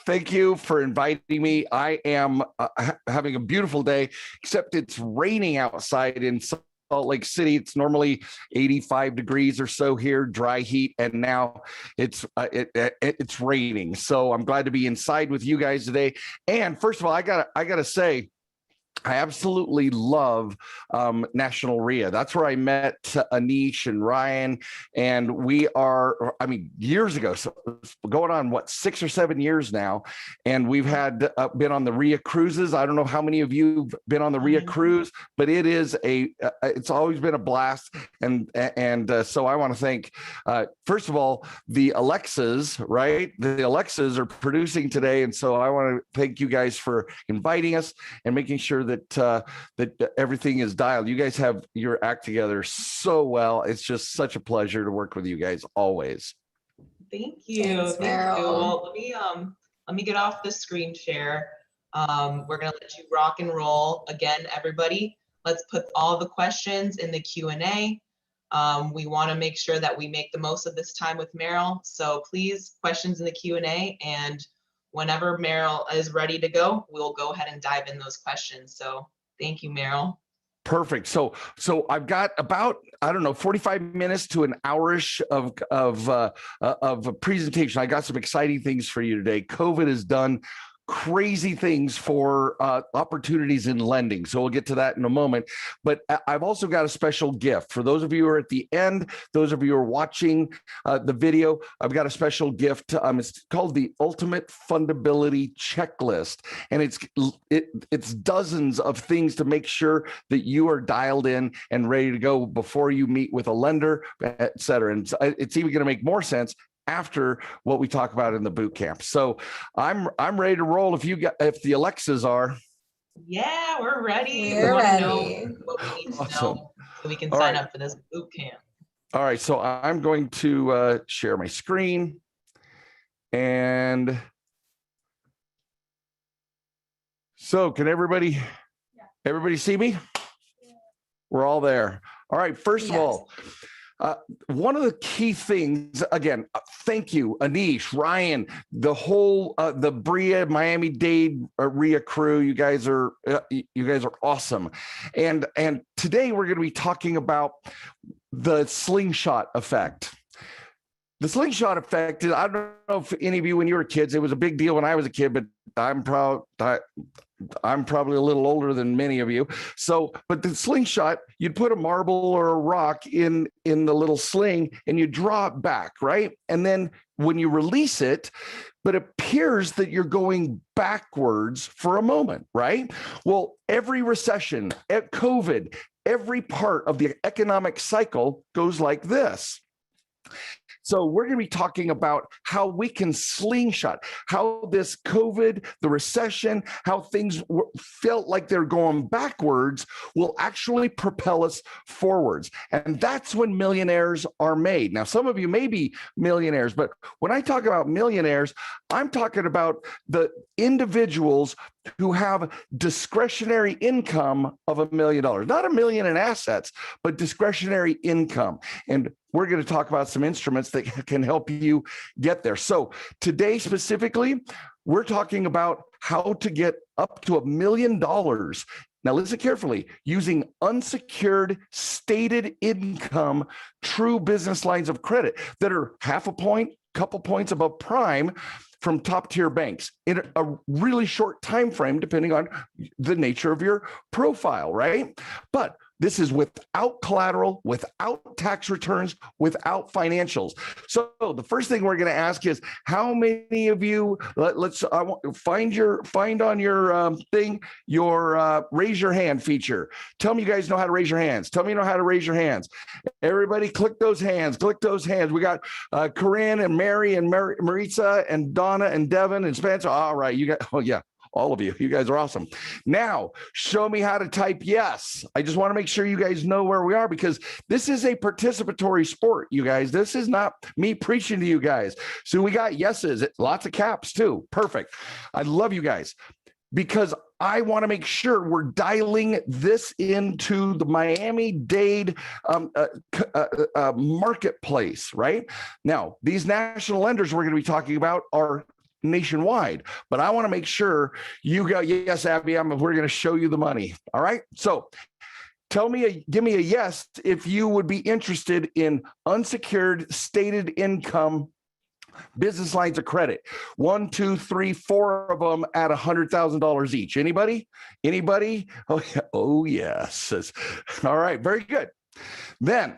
Thank you for inviting me. I am having a beautiful day, except it's raining outside in Salt Lake City. It's normally 85 degrees or so here, dry heat, and now it's raining. So I'm glad to be inside with you guys today. And first of all, I gotta say, I absolutely love National RIA. That's where I met Anish and Ryan, and we are, I mean, years ago, so going on, what, 6 or 7 years now, and we've had been on the RIA cruises. I don't know how many of you have been on the RIA cruise, but it is it's always been a blast, and so I want to thank, first of all, the Alexas, right? The Alexas are producing today, and so I want to thank you guys for inviting us and making sure that everything is dialed. You guys have your act together so well. It's just such a pleasure to work with you guys always. Thank you. Thanks, Merrill. Well, let me get off the screen share. We're gonna let you rock and roll again, everybody. Let's put all the questions in the Q&A. We want to make sure that we make the most of this time with Merrill. So please, questions in the Q&A, and whenever Merrill is ready to go, we'll go ahead and dive in those questions. So thank you, Merrill. Perfect. So I've got about, I don't know, 45 minutes to an hour-ish of a presentation. I got some exciting things for you today. COVID has done crazy things for opportunities in lending. So we'll get to that in a moment. But I've also got a special gift. For those of you who are at the end, those of you who are watching the video, I've got a special gift. It's called the Ultimate Fundability Checklist. And it's dozens of things to make sure that you are dialed in and ready to go before you meet with a lender, et cetera. And it's even going to make more sense after what we talk about in the boot camp. So I'm ready to roll if the Alexas are. Yeah, we're ready. We're ready. Know what we need to know so we can sign up for this boot camp. All right, so I'm going to share my screen, and so can everybody see me? We're all there. All right, first of all, one of the key things, again, thank you, Anish, Ryan, the whole, the BRIA, Miami-Dade RIA crew. You guys are awesome. And today we're going to be talking about the Slingshot Effect. The Slingshot Effect, I don't know if any of you, when you were kids, it was a big deal when I was a kid, but I'm probably a little older than many of you. So, but the slingshot, you'd put a marble or a rock in the little sling and you draw it back, right? And then when you release it, but it appears that you're going backwards for a moment, right? Well, every recession, at COVID, every part of the economic cycle goes like this. So we're going to be talking about how we can slingshot, how this COVID, the recession, how things felt like they're going backwards will actually propel us forwards. And that's when millionaires are made. Now, some of you may be millionaires, but when I talk about millionaires, I'm talking about the individuals who have discretionary income of $1 million, not $1 million in assets, but discretionary income. And we're going to talk about some instruments that can help you get there. So today specifically, we're talking about how to get up to $1 million. Now listen carefully, using unsecured stated income, true business lines of credit that are half a point, couple points above prime from top tier banks in a really short time frame, depending on the nature of your profile, right? But this is without collateral, without tax returns, without financials. So the first thing we're going to ask is, how many of you? Find on your thing your raise your hand feature. Tell me you guys know how to raise your hands. Tell me you know how to raise your hands. Everybody, click those hands. Click those hands. We got Corinne and Mary and Maritza and Donna and Devin and Spencer. All right, you got. Oh yeah. All of you guys are awesome. Now, show me how to type yes. I just want to make sure you guys know where we are, because this is a participatory sport, you guys. This is not me preaching to you guys. So we got yeses, lots of caps too. Perfect. I love you guys, because I want to make sure we're dialing this into the Miami-Dade marketplace, right? Now, these national lenders we're going to be talking about are nationwide. But I want to make sure you go, yes, Abby, we're going to show you the money. All right. So give me a yes if you would be interested in unsecured stated income business lines of credit. 1, 2, 3, 4 of them at $100,000 each. Anybody? Oh, yeah. Oh, yes. All right. Very good. Then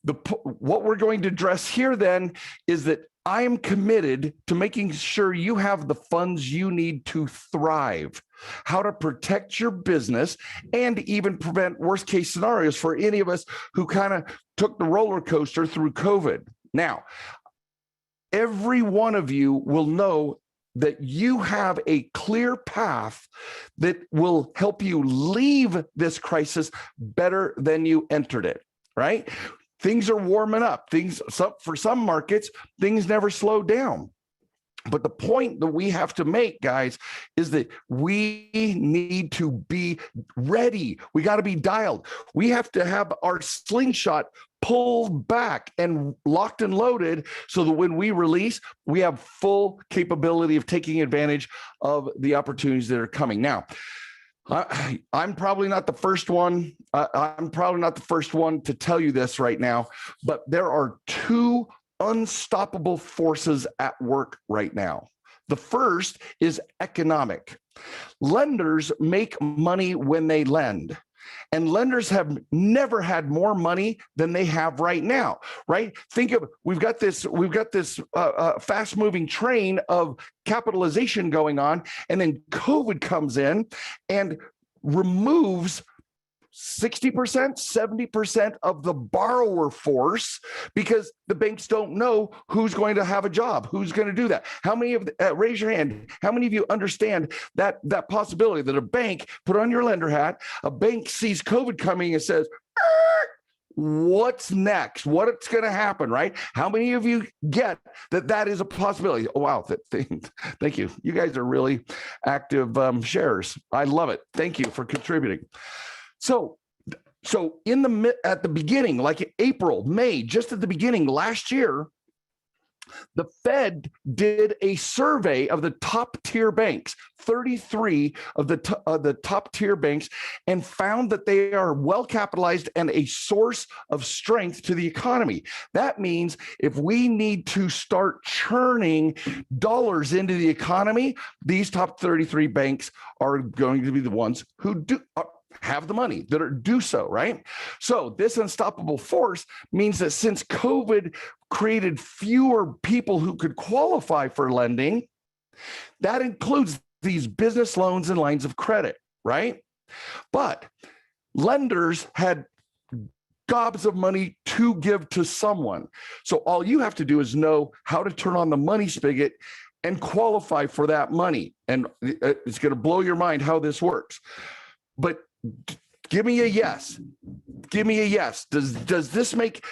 what we're going to address here then is that I am committed to making sure you have the funds you need to thrive, how to protect your business, and even prevent worst case scenarios for any of us who kind of took the roller coaster through COVID. Now, every one of you will know that you have a clear path that will help you leave this crisis better than you entered it, right? Things are warming up. For some markets, things never slow down. But the point that we have to make, guys, is that we need to be ready. We got to be dialed. We have to have our slingshot pulled back and locked and loaded so that when we release, we have full capability of taking advantage of the opportunities that are coming. Now, I'm probably not the first one. I'm probably not the first one to tell you this right now, but there are two unstoppable forces at work right now. The first is economic. Lenders make money when they lend. And lenders have never had more money than they have right now, right? Think of, we've got this fast moving train of capitalization going on, and then COVID comes in and removes 60%, 70% of the borrower force because the banks don't know who's going to have a job, who's going to do that. How many of raise your hand? How many of you understand that possibility that a bank, put on your lender hat, a bank sees COVID coming and says, what's next? What's going to happen, right? How many of you get that is a possibility? Oh, wow. Thank you. You guys are really active sharers. I love it. Thank you for contributing. So at the beginning, like April, May, just at the beginning last year, the Fed did a survey of the top tier banks, 33 of the top tier banks, and found that they are well capitalized and a source of strength to the economy. That means if we need to start churning dollars into the economy, these top 33 banks are going to be the ones who have the money that do so, right? So this unstoppable force means that since COVID created fewer people who could qualify for lending, that includes these business loans and lines of credit, right? But lenders had gobs of money to give to someone. So all you have to do is know how to turn on the money spigot and qualify for that money. And it's going to blow your mind how this works. But give me a yes. Give me a yes. Does this make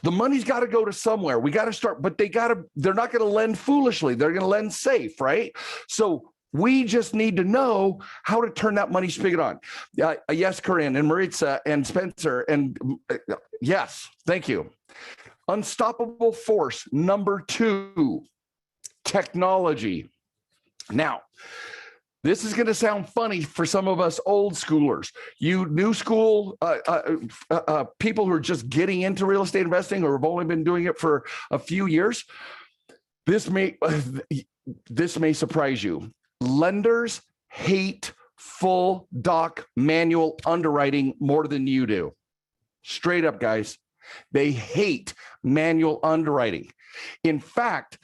the money's got to go to somewhere? We got to start, but they're not going to lend foolishly. They're going to lend safe, right? So we just need to know how to turn that money spigot on. Yes, Corinne and Maritza and Spencer. And yes, thank you. Unstoppable force number 2, technology. Now, this is going to sound funny for some of us old schoolers. You new school people who are just getting into real estate investing or have only been doing it for a few years. This may surprise you. Lenders hate full doc manual underwriting more than you do. Straight up, guys. They hate manual underwriting. In fact,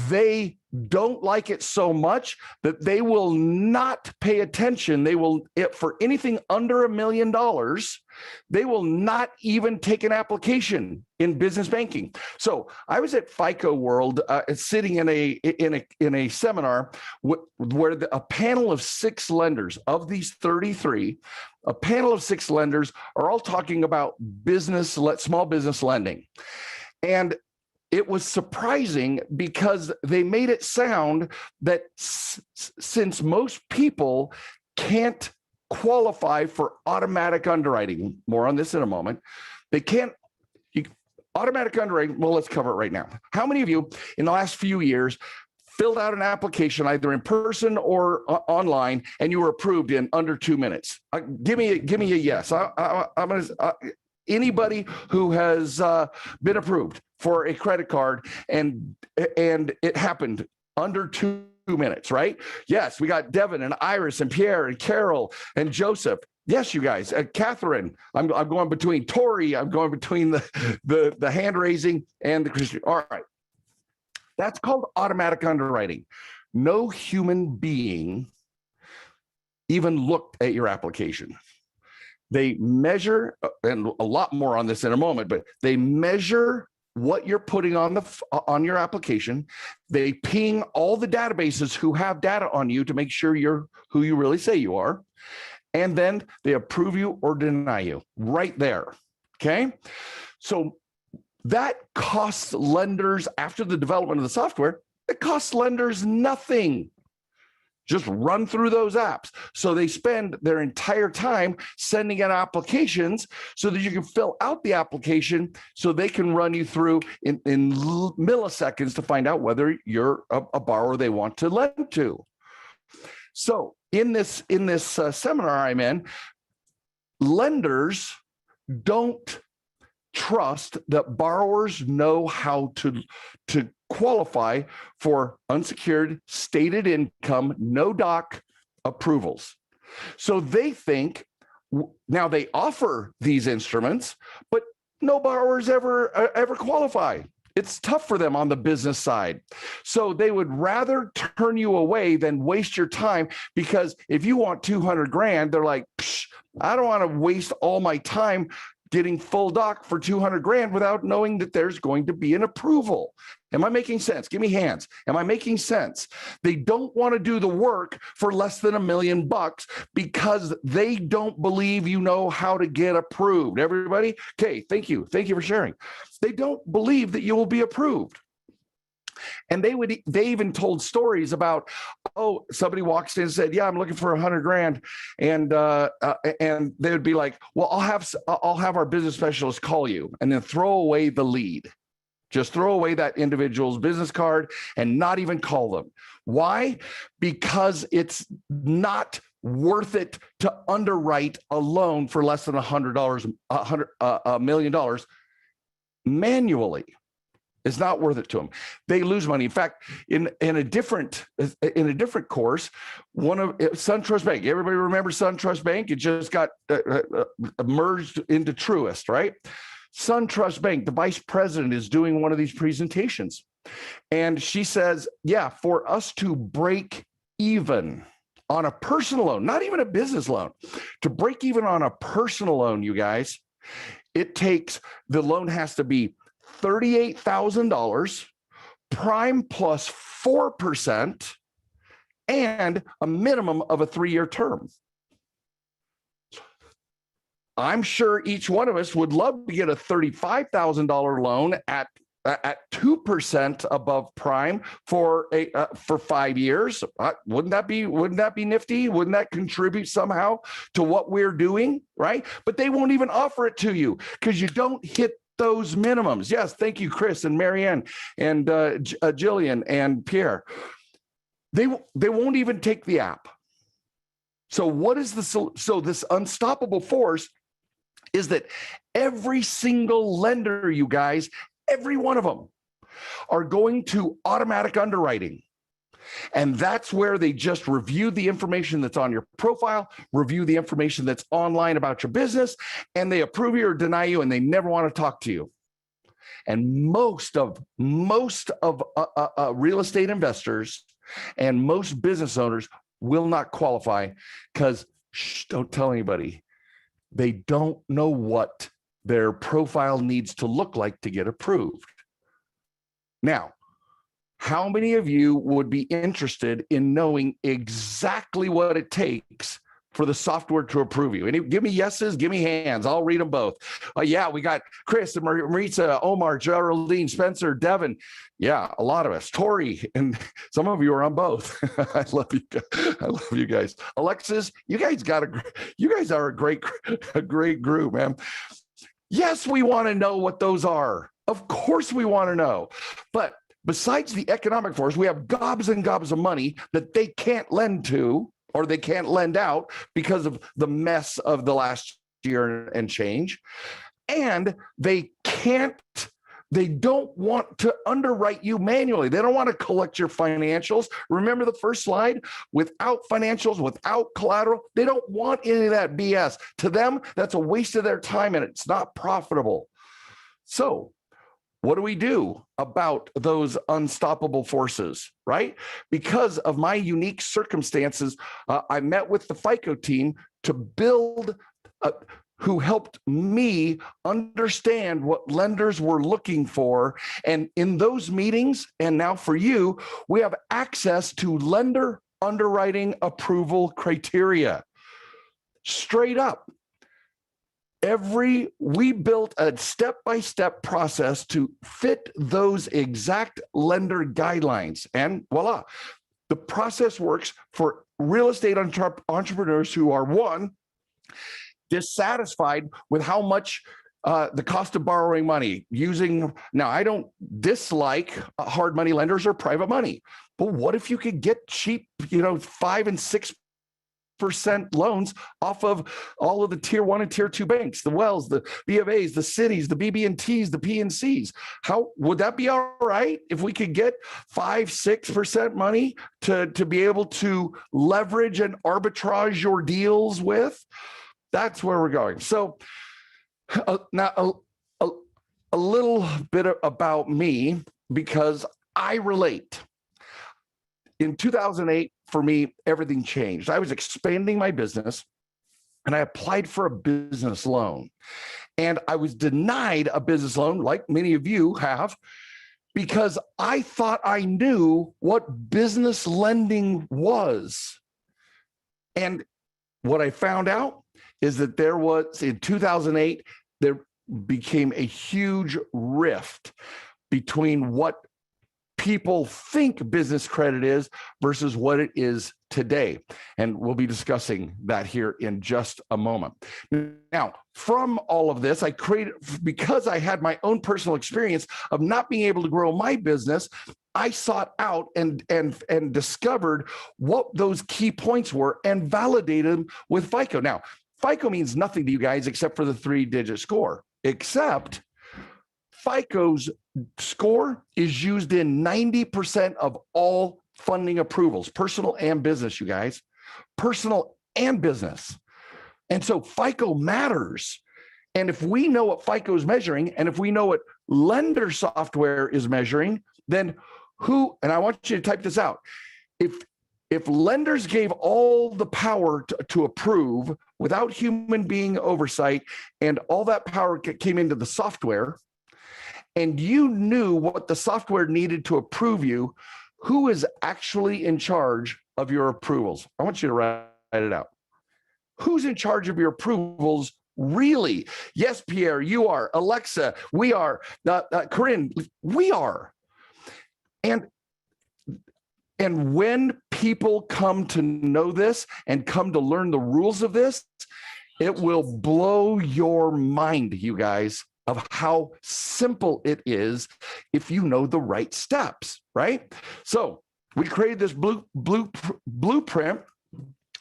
they don't like it so much that they will not pay attention. They will, for anything under $1 million, they will not even take an application in business banking. So I was at FICO World sitting in a seminar where a panel of 6 lenders of these 33, a panel of 6 lenders are all talking about small business lending. And it was surprising because they made it sound that since most people can't qualify for automatic underwriting, more on this in a moment, they can't. Automatic underwriting, well, let's cover it right now. How many of you in the last few years filled out an application either in person or online, and you were approved in under 2 minutes? Give me a yes. I'm gonna. Anybody who has been approved for a credit card and it happened under 2 minutes, right? Yes, we got Devin and Iris and Pierre and Carol and Joseph. Yes, you guys. Catherine, I'm going between Tori. I'm going between the hand raising and the Christian. All right. That's called automatic underwriting. No human being even looked at your application. They measure, and a lot more on this in a moment, but they measure what you're putting on your application. They ping all the databases who have data on you to make sure you're who you really say you are. And then they approve you or deny you right there. Okay. So that costs lenders, after the development of the software, it costs lenders nothing. Just run through those apps. So they spend their entire time sending out applications so that you can fill out the application so they can run you through in milliseconds to find out whether you're a borrower they want to lend to. So in this seminar I'm in, lenders don't trust that borrowers know how to qualify for unsecured stated income, no doc approvals. So they think, now they offer these instruments, but no borrowers ever qualify. It's tough for them on the business side. So they would rather turn you away than waste your time, because if you want 200 grand, they're like, I don't want to waste all my time getting full doc for 200 grand without knowing that there's going to be an approval. Am I making sense? Give me hands. Am I making sense? They don't want to do the work for less than $1 million because they don't believe you know how to get approved. Everybody? Okay, thank you. Thank you for sharing. They don't believe that you will be approved. And they even told stories about, oh, somebody walks in and said, yeah, I'm looking for 100 grand. And they would be like, well, I'll have our business specialist call you, and then throw away the lead. Just throw away that individual's business card and not even call them. Why? Because it's not worth it to underwrite a loan for less than $100 million manually. It's not worth it to them. They lose money. In fact, in a different course, one of SunTrust Bank. Everybody remember SunTrust Bank? It just got merged into Truist, right? SunTrust Bank, the vice president, is doing one of these presentations, and she says, "Yeah, for us to break even on a personal loan, not even a business loan, to break even on a personal loan, you guys, the loan has to be $38,000, prime plus 4%, and a minimum of a 3-year term." I'm sure each one of us would love to get a $35,000 loan at 2% above prime for 5 years. Wouldn't that be nifty? Wouldn't that contribute somehow to what we're doing, right? But they won't even offer it to you because you don't hit those minimums. Yes, thank you, Chris and Marianne and Jillian and Pierre. They won't even take the app. So this unstoppable force is that every single lender, you guys, every one of them, are going to automatic underwriting. And that's where they just review the information that's on your profile, review the information that's online about your business, and they approve you or deny you, and they never want to talk to you. And most of real estate investors and most business owners will not qualify because, don't tell anybody, they don't know what their profile needs to look like to get approved. Now, how many of you would be interested in knowing exactly what it takes for the software to approve you? Give me yeses, give me hands. I'll read them both. Yeah, we got Chris, Maritza, Omar, Geraldine, Spencer, Devin. Yeah, a lot of us. Tori, and some of you are on both. I love you. I love you guys. Alexis, you guys are a great group, man. Yes, we want to know what those are. Of course we want to know. But besides the economic force, we have gobs and gobs of money that they can't lend to, or they can't lend out because of the mess of the last year and change. And they don't want to underwrite you manually. They don't want to collect your financials. Remember the first slide? Without financials, without collateral, they don't want any of that BS. To them, that's a waste of their time and it's not profitable. So what do we do about those unstoppable forces, right? Because of my unique circumstances, I met with the FICO team to build who helped me understand what lenders were looking for. And in those meetings, and now for you, we have access to lender underwriting approval criteria. Straight up. We built a step-by-step process to fit those exact lender guidelines. And voila, the process works for real estate entrepreneurs who are, one, dissatisfied with how much the cost of borrowing money now I don't dislike hard money lenders or private money, but what if you could get cheap 5 and 6% loans off of all of the tier 1 and tier 2 banks, the Wells, the B of A's, the Cities, the BB&Ts, the PNCs? How would that be all right if we could get 5-6% money to be able to leverage and arbitrage your deals with? That's where we're going. So now a little bit about me, because I relate. In 2008, for me, everything changed. I was expanding my business and I applied for a business loan. And I was denied a business loan, like many of you have, because I thought I knew what business lending was. And what I found out is that in 2008, there became a huge rift between what people think business credit is versus what it is today. And we'll be discussing that here in just a moment. Now, from all of this, because I had my own personal experience of not being able to grow my business, I sought out and discovered what those key points were and validated them with FICO. Now, FICO means nothing to you guys except for the 3-digit score, except FICO's score is used in 90% of all funding approvals, personal and business, you guys, personal and business. And so FICO matters. And if we know what FICO is measuring, and if we know what lender software is measuring, then and I want you to type this out. If lenders gave all the power to approve without human being oversight, and all that power came into the software, and you knew what the software needed to approve you, who is actually in charge of your approvals? I want you to write it out. Who's in charge of your approvals really? Yes, Pierre, you are. Alexa, we are. Corinne, we are. And when people come to know this and come to learn the rules of this, it will blow your mind, you guys, of how simple it is if you know the right steps, right? So we created this blueprint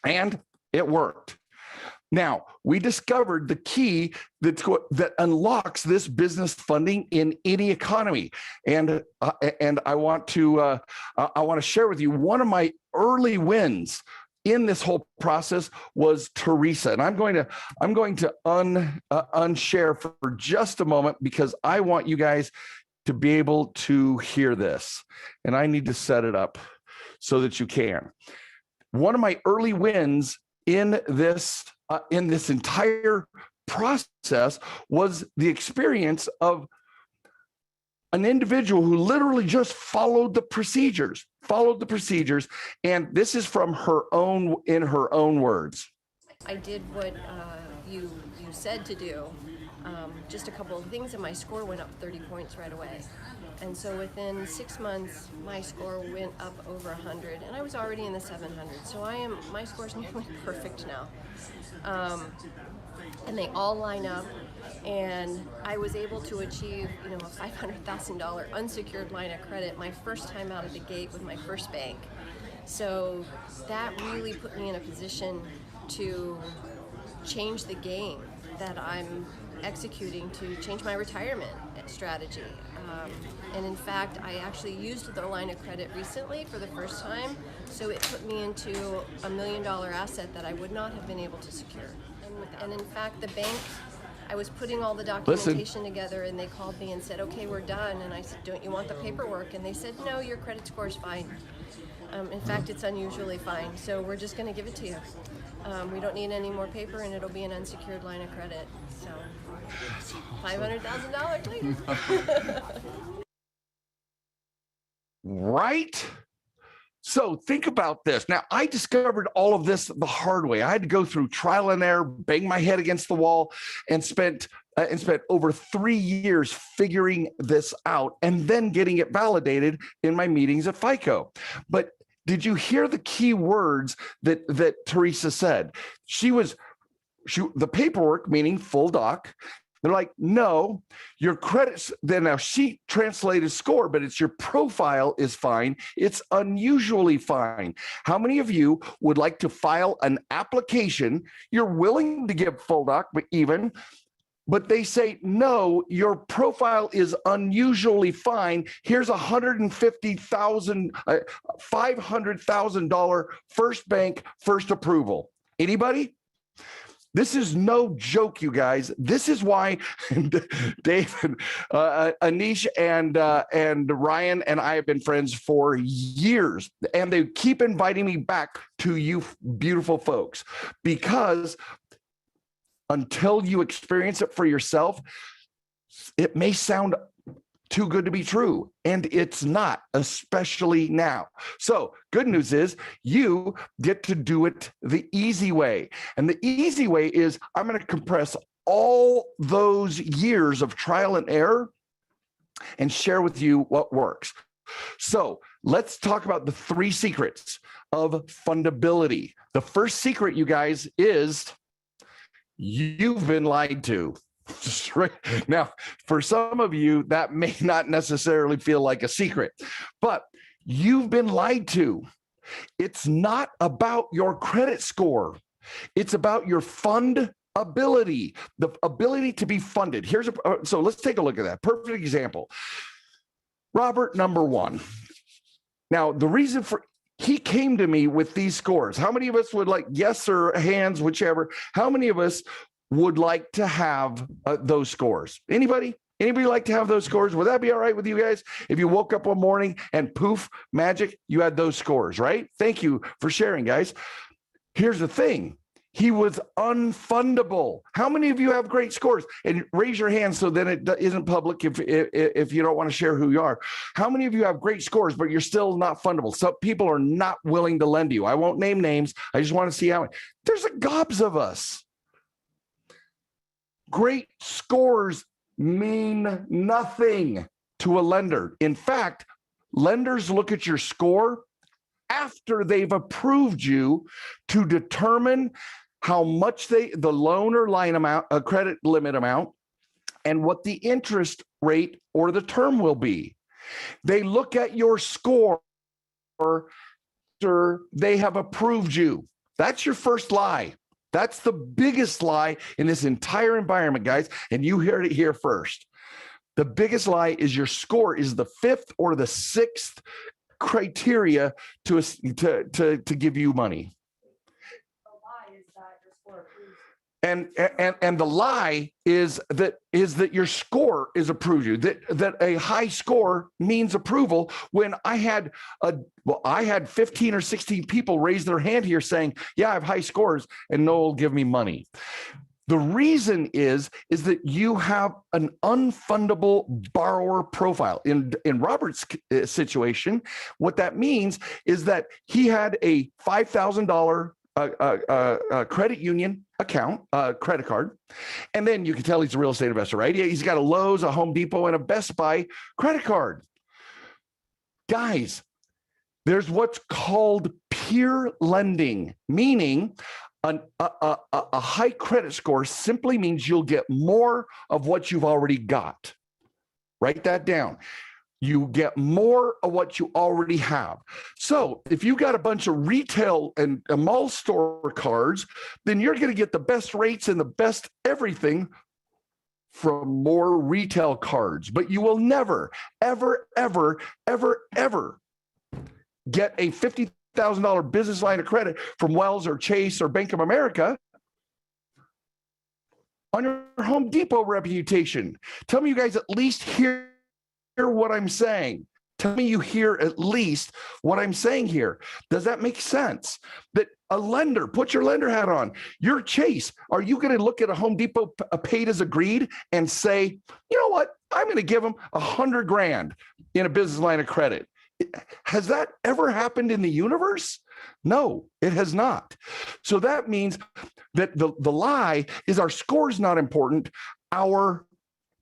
and it worked. Now, we discovered the key that unlocks this business funding in any economy. And I want to share with you one of my early wins in this whole process was Teresa. And I'm going to unshare for just a moment, because I want you guys to be able to hear this. And I need to set it up so that you can. One of my early wins in this entire process was the experience of an individual who literally just followed the procedures. And this is from in her own words. I did what you said to do. Just a couple of things, and my score went up 30 points right away. And so within 6 months, my score went up over 100, and I was already in the 700. So my score's nearly perfect now. And they all line up, and I was able to achieve, a $500,000 unsecured line of credit my first time out of the gate with my first bank. So that really put me in a position to change the game that I'm executing to change my retirement strategy. And in fact, I actually used the line of credit recently for the first time, so it put me into $1 million asset that I would not have been able to secure. And in fact, the bank, I was putting all the documentation together, and they called me and said, okay, we're done. And I said, don't you want the paperwork? And they said, no, your credit score is fine. In fact, it's unusually fine, so we're just going to give it to you. We don't need any more paper, and it'll be an unsecured line of credit. So $500,000 later. Right? So think about this. Now, I discovered all of this the hard way. I had to go through trial and error, bang my head against the wall, and spent over 3 years figuring this out and then getting it validated in my meetings at FICO. But did you hear the key words that Teresa said? The paperwork, meaning full doc. They're like, no, your credits, then now she translated score, but it's your profile is fine. It's unusually fine. How many of you would like to file an application? You're willing to give full doc, but they say, no, your profile is unusually fine. Here's $500,000 first bank, first approval. Anybody? This is no joke, you guys. This is why David, Anish, and Ryan and I have been friends for years, and they keep inviting me back to you beautiful folks, because until you experience it for yourself, it may sound too good to be true, and it's not, especially now. So good news is you get to do it the easy way. And the easy way is I'm going to compress all those years of trial and error and share with you what works. So let's talk about the 3 secrets of fundability. The first secret, you guys, is you've been lied to. Now, for some of you, that may not necessarily feel like a secret, but you've been lied to. It's not about your credit score. It's about your fundability, the ability to be funded. So let's take a look at that. Perfect example. Robert, number 1. Now, the reason he came to me with these scores. How many of us would like yes or hands, whichever? How many of us would like to have those scores? Anybody like to have those scores? Would that be all right with you guys? If you woke up one morning and poof, magic, you had those scores, right? Thank you for sharing, guys. Here's the thing. He was unfundable. How many of you have great scores? And raise your hand so then it isn't public if you don't want to share who you are. How many of you have great scores, but you're still not fundable? Some people are not willing to lend you. I won't name names. I just want to see how. There's gobs of us. Great scores mean nothing to a lender. In fact, lenders look at your score after they've approved you to determine how much the loan or line amount, a credit limit amount, and what the interest rate or the term will be. They look at your score after they have approved you. That's your first lie. That's the biggest lie in this entire environment, guys. And you heard it here first. The biggest lie is your score is the 5th or the 6th criteria to give you money. The lie is that your score approves. And the lie is that your score is approved you. That a high score means approval. When I had 15 or 16 people raise their hand here saying, yeah, I have high scores, and no one will give me money. The reason is that you have an unfundable borrower profile. In Robert's situation, what that means is that he had a $5,000 credit union account, credit card, and then you can tell he's a real estate investor, right? He's got a Lowe's, a Home Depot, and a Best Buy credit card. Guys, there's what's called peer lending, meaning a high credit score simply means you'll get more of what you've already got. Write that down. You get more of what you already have. So if you got a bunch of retail and mall store cards, then you're going to get the best rates and the best everything from more retail cards. But you will never, ever, ever, ever, ever get a $50,000 business line of credit from Wells or Chase or Bank of America on your Home Depot reputation. Tell me you guys at least hear what I'm saying. Tell me you hear at least what I'm saying here. Does that make sense? That a lender, put your lender hat on. You're Chase. Are you going to look at a Home Depot paid as agreed and say, you know what? I'm going to give them $100,000 in a business line of credit. Has that ever happened in the universe? No, it has not. So that means that the lie is our score is not important. Our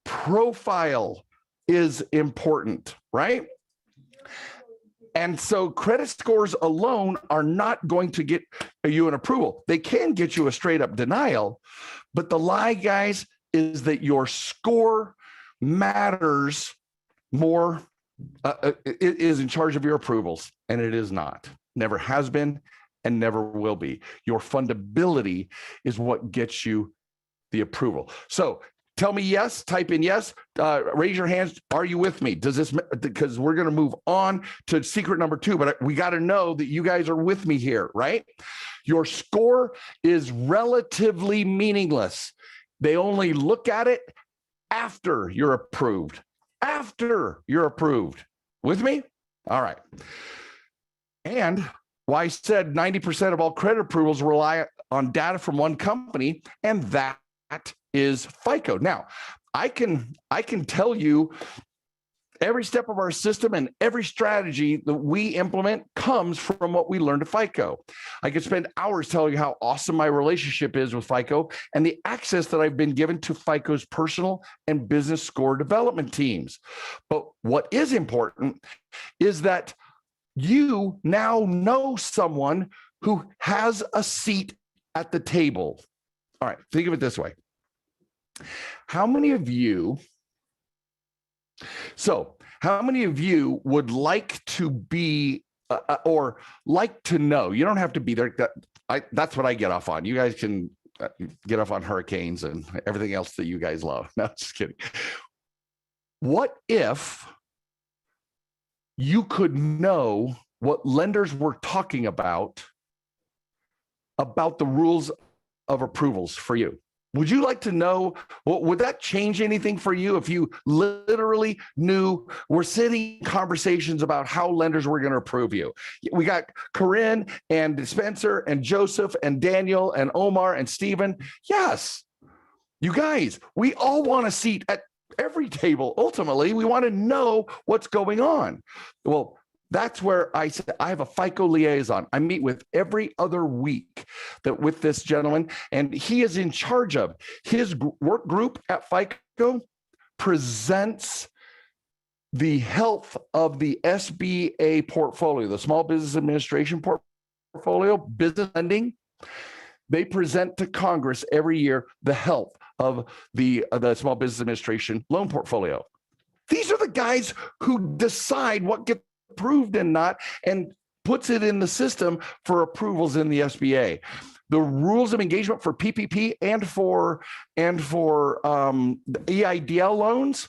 profile is important, right? And so credit scores alone are not going to get you an approval. They can get you a straight up denial, but the lie, guys, is that your score matters more. It is in charge of your approvals, and it is not. Never has been and never will be. Your fundability is what gets you the approval. So tell me yes, type in yes, raise your hands. Are you with me? Does this, because we're going to move on to secret number 2, but we got to know that you guys are with me here, right? Your score is relatively meaningless. They only look at it after you're approved. After you're approved. With me? All right. And why I said 90% of all credit approvals rely on data from one company, and that is FICO. Now, I can tell you every step of our system and every strategy that we implement comes from what we learned at FICO. I could spend hours telling you how awesome my relationship is with FICO and the access that I've been given to FICO's personal and business score development teams. But what is important is that you now know someone who has a seat at the table. All right, think of it this way. How many of you would like to be or like to know? You don't have to be there. That's what I get off on. You guys can get off on hurricanes and everything else that you guys love. No, just kidding. What if you could know what lenders were talking about the rules of approvals for you? Would you like to know, would that change anything for you if you literally knew we're sitting in conversations about how lenders were going to approve you? We got Corinne and Spencer and Joseph and Daniel and Omar and Stephen. Yes, you guys, we all want a seat at every table. Ultimately, we want to know what's going on. Well, that's where I said I have a FICO liaison. I meet with every other week with this gentleman, and he is in charge of his work group at FICO presents the health of the SBA portfolio, the Small Business Administration portfolio, business lending. They present to Congress every year the health of the Small Business Administration loan portfolio. These are the guys who decide what gets approved and not, and puts it in the system for approvals in the SBA. The rules of engagement for PPP and for the EIDL loans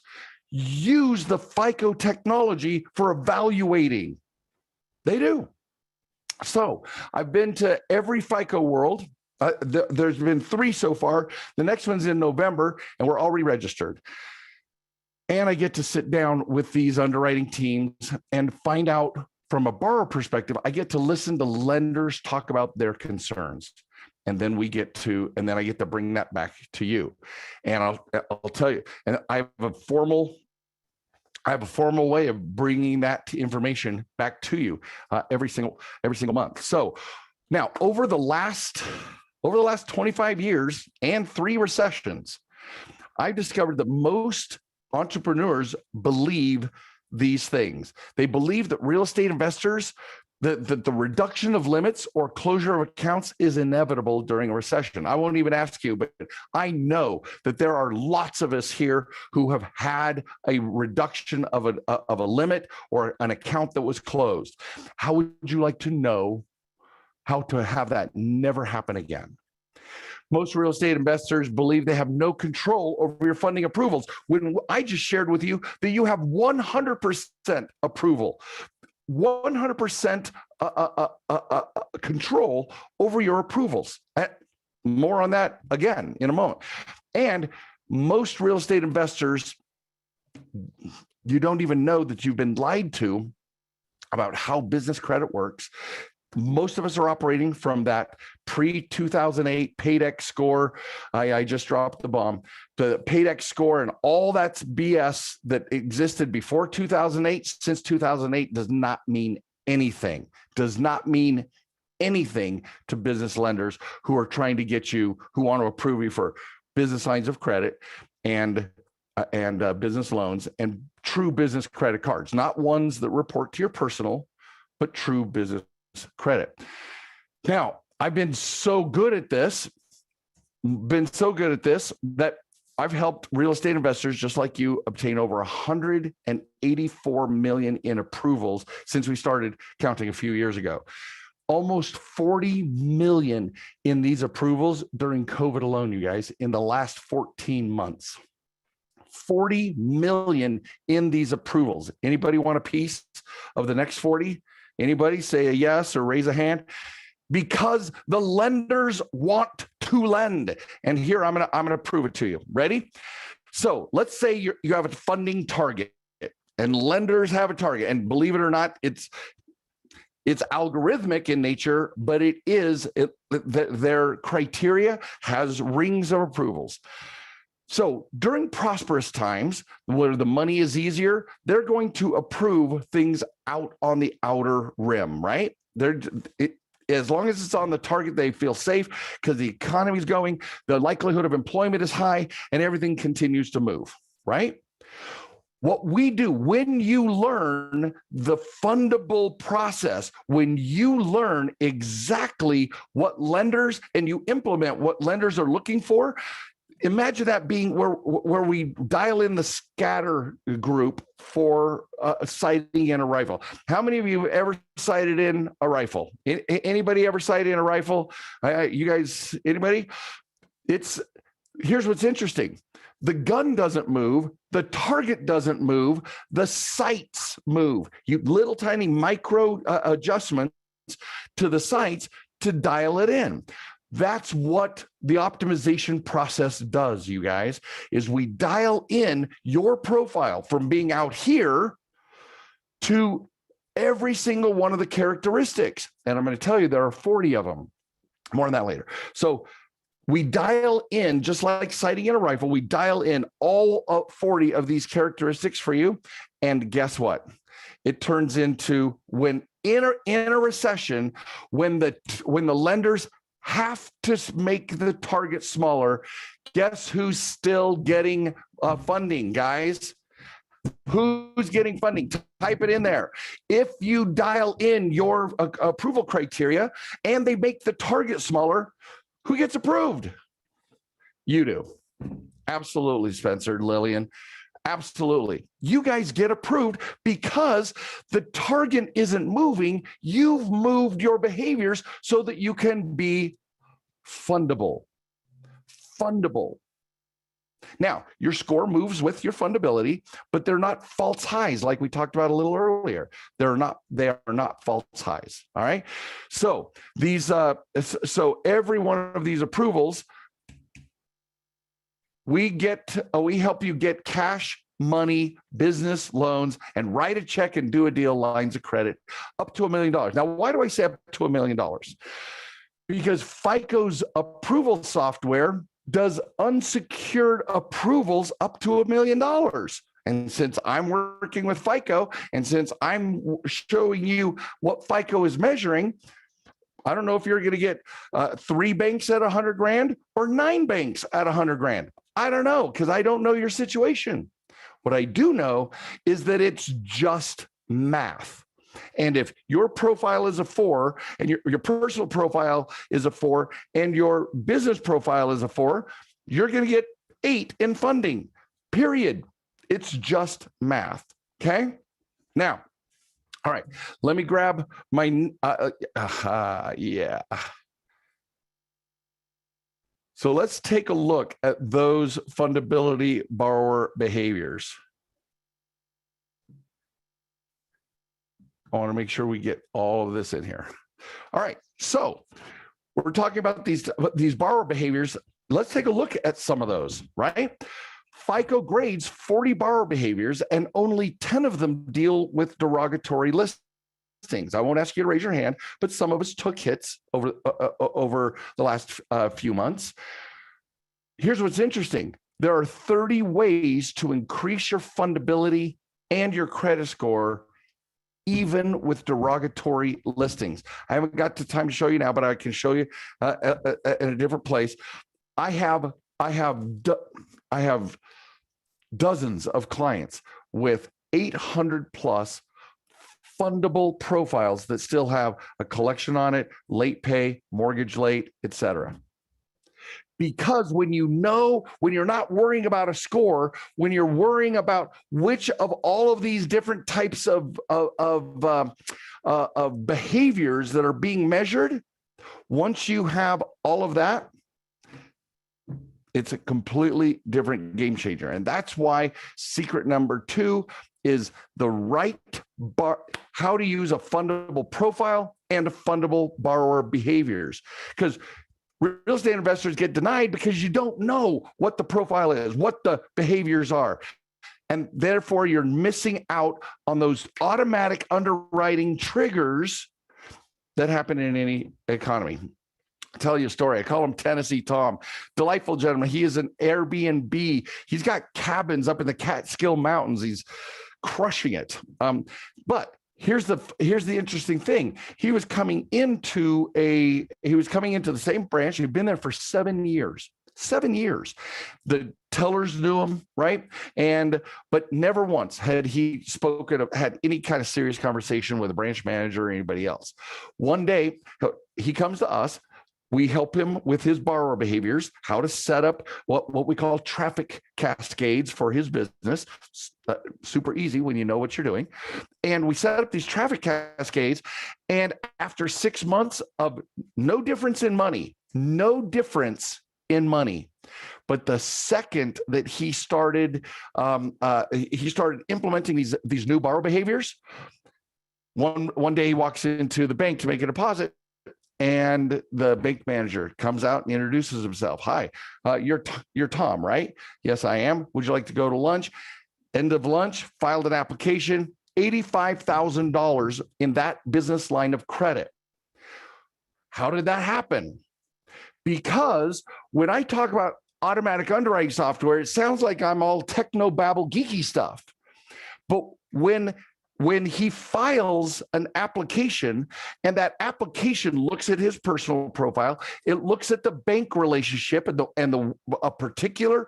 use the FICO technology for evaluating. They do. So I've been to every FICO world. There's been 3 so far. The next one's in November, and we're already registered. And I get to sit down with these underwriting teams and find out from a borrower perspective. I get to listen to lenders talk about their concerns. And then I get to bring that back to you. And I'll tell you, and I have a formal way of bringing that information back to you every single month. So now over the last 25 years and 3 recessions, I've discovered that most entrepreneurs believe these things. They believe that real estate investors, that the reduction of limits or closure of accounts is inevitable during a recession. I won't even ask you, but I know that there are lots of us here who have had a reduction of a limit or an account that was closed. How would you like to know how to have that never happen again? Most real estate investors believe they have no control over your funding approvals. When I just shared with you that you have 100% approval, 100% control over your approvals. More on that again in a moment. And most real estate investors, you don't even know that you've been lied to about how business credit works. Most of us are operating from that pre-2008 PAYDEX score. I just dropped the bomb. The PAYDEX score and all that's BS that existed before 2008, since 2008, does not mean anything. Does not mean anything to business lenders who are trying to get you, who want to approve you for business lines of credit and business loans and true business credit cards, not ones that report to your personal, but true business credit. Now, I've been so good at this that I've helped real estate investors just like you obtain over 184 million in approvals since we started counting a few years ago. Almost 40 million in these approvals during COVID alone, you guys, in the last 14 months. 40 million in these approvals. Anybody want a piece of the next 40? Anybody say a yes or raise a hand? Because the lenders want to lend. And here I'm gonna prove it to you. Ready? So let's say you have a funding target and lenders have a target. And believe it or not, it's algorithmic in nature, but their criteria has rings of approvals. So during prosperous times, where the money is easier, they're going to approve things out on the outer rim, right? As long as it's on the target, they feel safe because the economy is going, the likelihood of employment is high, and everything continues to move, right? What we do when you learn the fundable process, when you learn exactly what lenders and you implement what lenders are looking for, imagine that being where we dial in the scatter group for sighting in a rifle. How many of you have ever sighted in a rifle? Anybody ever sighted in a rifle? You guys, anybody? Here's what's interesting. The gun doesn't move. The target doesn't move. The sights move. You little tiny micro adjustments to the sights to dial it in. That's what the optimization process does, you guys, is we dial in your profile from being out here to every single one of the characteristics. And I'm going to tell you, there are 40 of them. More on that later. So we dial in, just like sighting in a rifle, we dial in all 40 of these characteristics for you. And guess what? It turns into when in a recession, when the lenders have to make the target smaller, guess who's still getting funding, guys? Who's getting funding? Type it in there. If you dial in your approval criteria and they make the target smaller, who gets approved? You do. Absolutely, Spencer, Lillian. Absolutely. You guys get approved because the target isn't moving. You've moved your behaviors so that you can be fundable. Fundable. Now, your score moves with your fundability, but they're not false highs like we talked about a little earlier. They are not false highs. All right. So these every one of these approvals, we help you get cash, money, business loans, and write a check and do a deal lines of credit up to $1 million. Now, why do I say up to $1 million? Because FICO's approval software does unsecured approvals up to $1 million. And since I'm working with FICO, and since I'm showing you what FICO is measuring, I don't know if you're going to get 3 banks at 100 grand or 9 banks at 100 grand. I don't know, because I don't know your situation. What I do know is that it's just math. And if your profile is a 4 and your personal profile is a 4 and your business profile is a 4, you're going to get 8 in funding, period. It's just math. Okay. Now, all right, let me grab my, yeah. So let's take a look at those fundability borrower behaviors. I want to make sure we get all of this in here. All right, so we're talking about these borrower behaviors. Let's take a look at some of those, right? FICO grades 40 borrower behaviors, and only 10 of them deal with derogatory listings. I won't ask you to raise your hand, but some of us took hits over the last few months. Here's what's interesting. There are 30 ways to increase your fundability and your credit score, even with derogatory listings. I haven't got the time to show you now, but I can show you in a different place. I have dozens of clients with 800 plus fundable profiles that still have a collection on it, late pay, mortgage late, etc. Because when you're not worrying about a score, when you're worrying about which of all of these different types of behaviors that are being measured, once you have all of that, it's a completely different game changer. And that's why secret number 2 is the right how to use a fundable profile and a fundable borrower behaviors. Because real estate investors get denied because you don't know what the profile is, what the behaviors are. And therefore, you're missing out on those automatic underwriting triggers that happen in any economy. I'll tell you a story. I call him Tennessee Tom. Delightful gentleman. He is an Airbnb. He's got cabins up in the Catskill Mountains. He's crushing it. But here's the interesting thing. He was coming into the same branch. He'd been there for 7 years. 7 years. The tellers knew him, right? But never once had he had any kind of serious conversation with a branch manager or anybody else. One day, he comes to us. We help him with his borrower behaviors, how to set up what we call traffic cascades for his business. Super easy when you know what you're doing. And we set up these traffic cascades. And after 6 months of no difference in money, but the second that he started implementing these new borrower behaviors, one day he walks into the bank to make a deposit. And the bank manager comes out and introduces himself. Hi, you're Tom, right? Yes, I am. Would you like to go to lunch? End of lunch, filed an application, $85,000 in that business line of credit. How did that happen? Because when I talk about automatic underwriting software, it sounds like I'm all techno-babble geeky stuff. But when he files an application and that application looks at his personal profile, it looks at the bank relationship and a particular,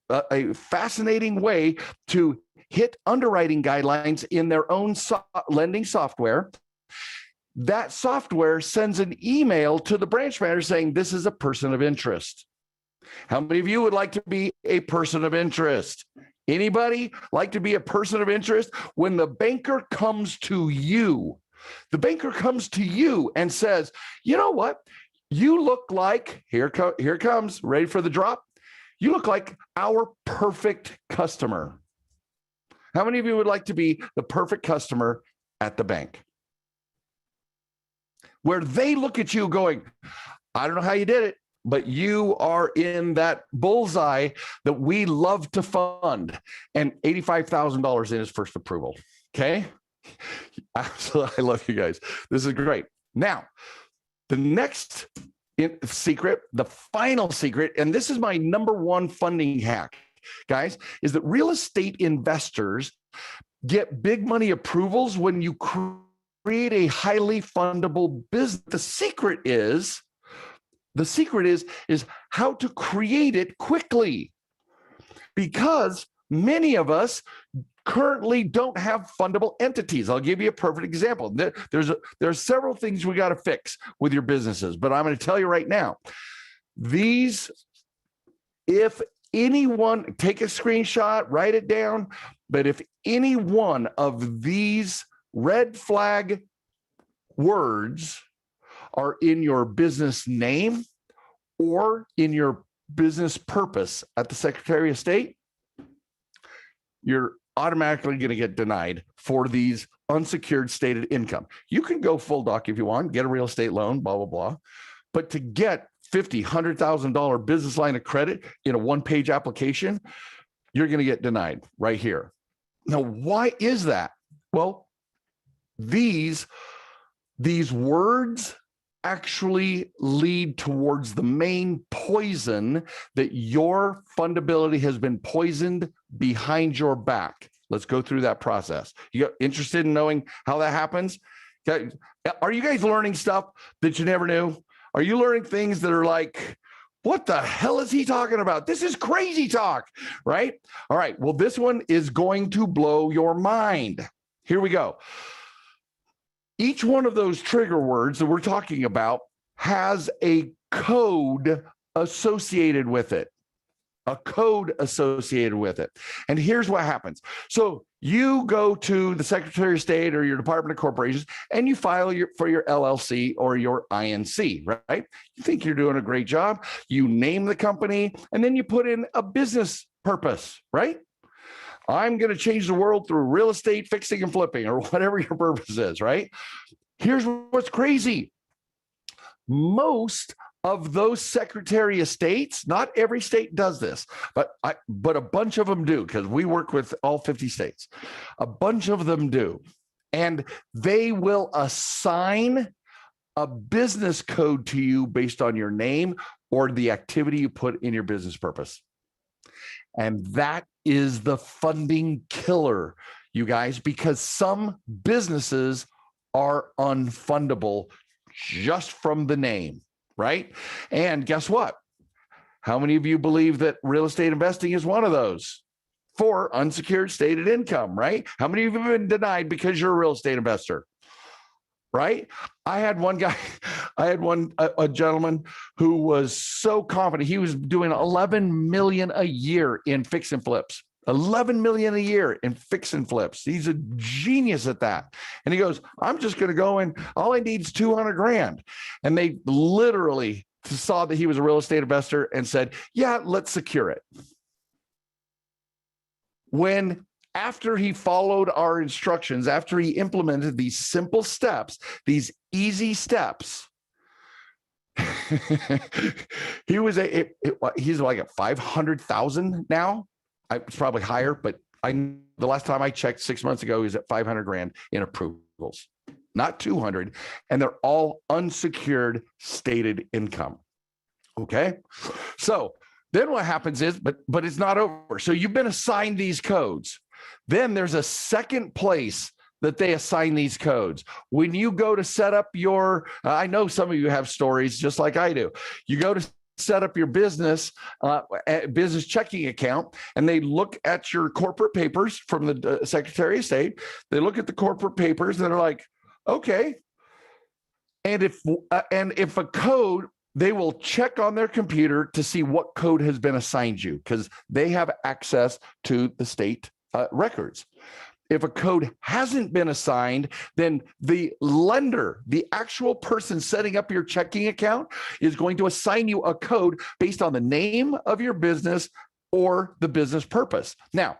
a fascinating way to hit underwriting guidelines in their own lending software. That software sends an email to the branch manager saying, this is a person of interest. How many of you would like to be a person of interest? Anybody like to be a person of interest? When the banker comes to you and says, you know what? You look like, here comes, ready for the drop? You look like our perfect customer. How many of you would like to be the perfect customer at the bank? Where they look at you going, I don't know how you did it, but you are in that bullseye that we love to fund. And $85,000 in his first approval. Okay. Absolutely. I love you guys. This is great. Now, the next secret, the final secret, and this is my number one funding hack, guys, is that real estate investors get big money approvals when you create a highly fundable business. The secret is how to create it quickly. Because many of us currently don't have fundable entities. I'll give you a perfect example. There's several things we got to fix with your businesses, but I'm going to tell you right now, if anyone, take a screenshot, write it down, but if any one of these red flag words are in your business name or in your business purpose at the Secretary of State, you're automatically going to get denied for these unsecured stated income. You can go full doc if you want, get a real estate loan, blah, blah, blah. But to get $50,000, $100,000 business line of credit in a one-page application, you're going to get denied right here. Now, why is that? Well, these words actually lead towards the main poison that your fundability has been poisoned behind your back. Let's go through that process. You interested in knowing how that happens? Are you guys learning stuff that you never knew? Are you learning things that are like, what the hell is he talking about? This is crazy talk, right? All right. Well, this one is going to blow your mind. Here we go. Each one of those trigger words that we're talking about has a code associated with it. A code associated with it. And here's what happens. So you go to the Secretary of State or your Department of Corporations and you file for your LLC or your INC, right? You think you're doing a great job. You name the company and then you put in a business purpose, right? I'm going to change the world through real estate fixing and flipping or whatever your purpose is, right? Here's what's crazy. Most of those Secretary of States, not every state does this, but a bunch of them do because we work with all 50 states. A bunch of them do. And they will assign a business code to you based on your name or the activity you put in your business purpose. And that is the funding killer, you guys, because some businesses are unfundable just from the name. Right? And guess what? How many of you believe that real estate investing is one of those for unsecured stated income, right? How many of you have been denied because you're a real estate investor? Right? I had a gentleman who was so confident. He was doing 11 million a year in fix and flips. 11 million a year in fix and flips. He's a genius at that. And he goes, I'm just going to go in. All I need is 200 grand. And they literally saw that he was a real estate investor and said, yeah, let's secure it. When after he followed our instructions, after he implemented these simple steps, these easy steps, he's like at 500,000 now. It's probably higher, but the last time I checked 6 months ago, he was at 500 grand in approvals, not 200. And they're all unsecured stated income. Okay. So then what happens is, but it's not over. So you've been assigned these codes. Then there's a second place that they assign these codes. When you go to set up your, I know some of you have stories just like I do. You go to set up your business checking account, and they look at your corporate papers from the Secretary of State. They look at the corporate papers and they're like, okay. And if a code, they will check on their computer to see what code has been assigned you because they have access to the state records. If a code hasn't been assigned, then the lender, the actual person setting up your checking account, is going to assign you a code based on the name of your business or the business purpose. Now,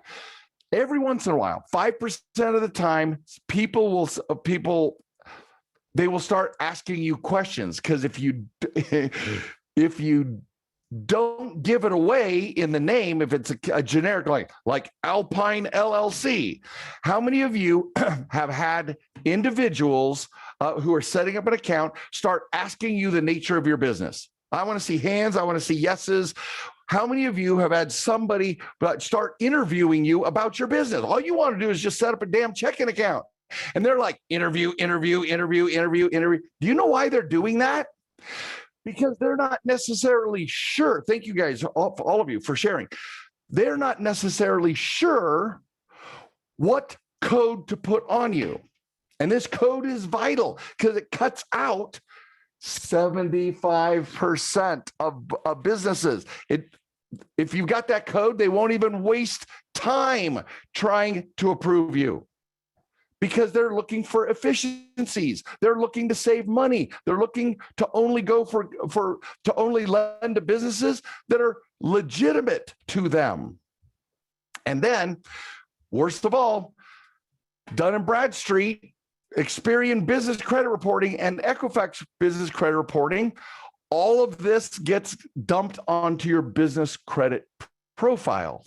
every once in a while, 5% of the time, they will start asking you questions because if you don't give it away in the name, if it's a generic like Alpine LLC. How many of you have had individuals who are setting up an account start asking you the nature of your business? I want to see hands. I want to see yeses. How many of you have had somebody start interviewing you about your business? All you want to do is just set up a damn checking account. And they're like, interview. Do you know why they're doing that? Because they're not necessarily sure. Thank you guys, all of you, for sharing. they're not necessarily sure what code to put on you. And this code is vital because it cuts out 75% of businesses. If you've got that code, they won't even waste time trying to approve you because they're looking for efficiencies. They're looking to save money. They're looking to only go to only lend to businesses that are legitimate to them. And then, worst of all, Dun & Bradstreet, Experian Business Credit Reporting, and Equifax Business Credit Reporting, all of this gets dumped onto your business credit profile.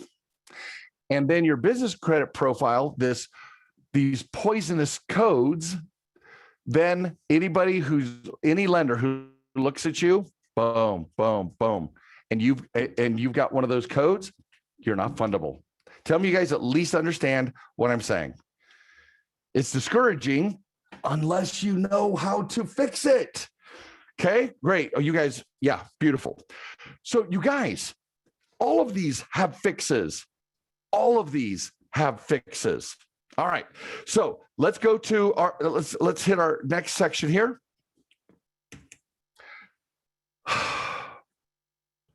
And then your business credit profile, these poisonous codes, then any lender who looks at you, boom, boom, boom, and you've got one of those codes, you're not fundable. Tell me you guys at least understand what I'm saying. It's discouraging unless you know how to fix it. Okay, great. Oh, you guys, yeah, beautiful. So you guys, all of these have fixes. All of these have fixes. All right. So let's go to let's hit our next section here.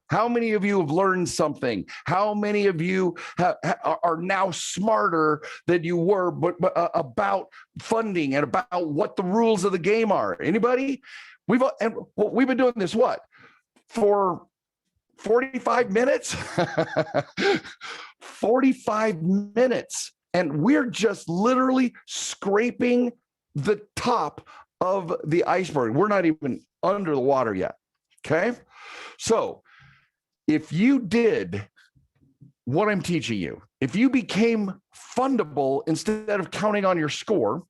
How many of you have learned something? How many of you are now smarter than you were about funding and about what the rules of the game are? Anybody? We've been doing this for 45 minutes? 45 minutes. And we're just literally scraping the top of the iceberg. We're not even under the water yet. Okay. So if you did what I'm teaching you, if you became fundable instead of counting on your score,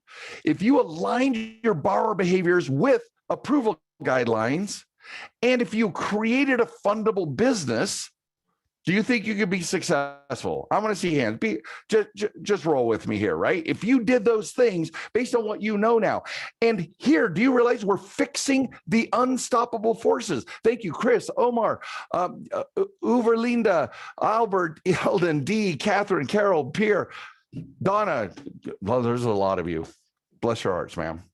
if you aligned your borrower behaviors with approval guidelines, and if you created a fundable business, do you think you could be successful? I want to see hands. Just roll with me here, right? If you did those things based on what you know now. And here, do you realize we're fixing the unstoppable forces? Thank you, Chris, Omar, Uverlinda, Albert, Eldon, Dee, Catherine, Carol, Pierre, Donna. Well, there's a lot of you. Bless your hearts, ma'am.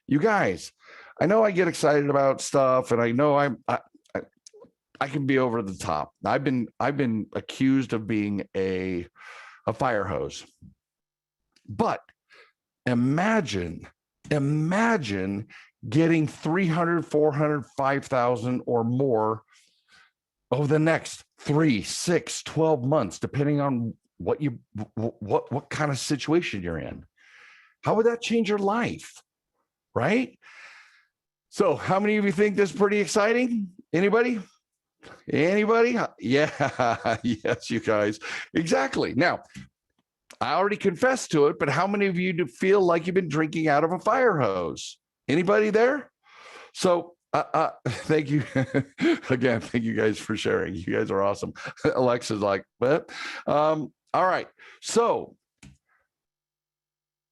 You guys, I know I get excited about stuff, and I know I can be over the top. I've been accused of being a fire hose. But imagine getting 300, 400, 5,000 or more over the next 3, 6, 12 months, depending on what kind of situation you're in. How would that change your life? Right? So how many of you think this is pretty exciting? Anybody? Yeah. Yes, you guys. Exactly. Now, I already confessed to it, but how many of you do feel like you've been drinking out of a fire hose? Anybody there? So thank you again. Thank you guys for sharing. You guys are awesome. Alexa's like, what? All right. So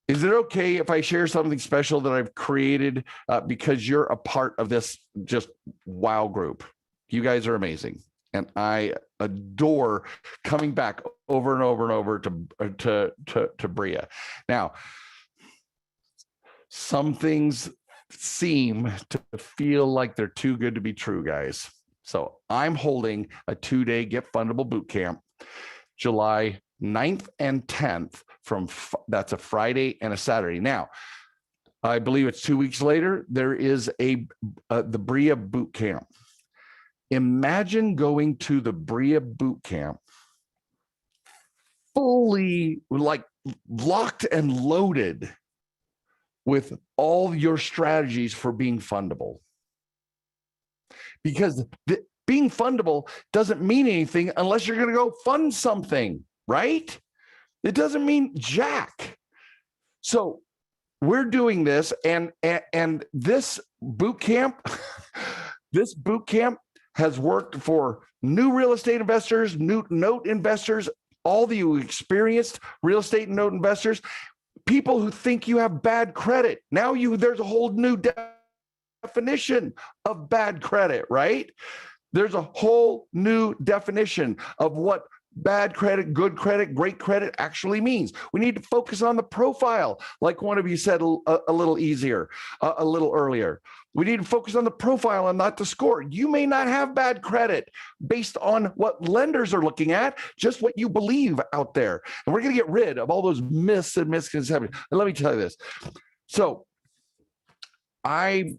is it okay if I share something special that I've created because you're a part of this just wow group? You guys are amazing. And I adore coming back over and over and over to Bria. Now, some things seem to feel like they're too good to be true, guys. So I'm holding a 2-day Get Fundable boot camp, July 9th and 10th. That's a Friday and a Saturday. Now, I believe it's 2 weeks later, there is the Bria boot camp. Imagine going to the Bria boot camp fully like locked and loaded with all your strategies for being fundable. Because being fundable doesn't mean anything unless you're going to go fund something, right? It doesn't mean jack. So we're doing this, and this boot camp, has worked for new real estate investors, new note investors, all the experienced real estate and note investors, people who think you have bad credit. Now there's a whole new definition of bad credit, right? There's a whole new definition of what bad credit, good credit, great credit actually means. We need to focus on the profile, like one of you said a little a little earlier. We need to focus on the profile and not the score. You may not have bad credit based on what lenders are looking at, just what you believe out there. And we're going to get rid of all those myths and misconceptions. And let me tell you this. So I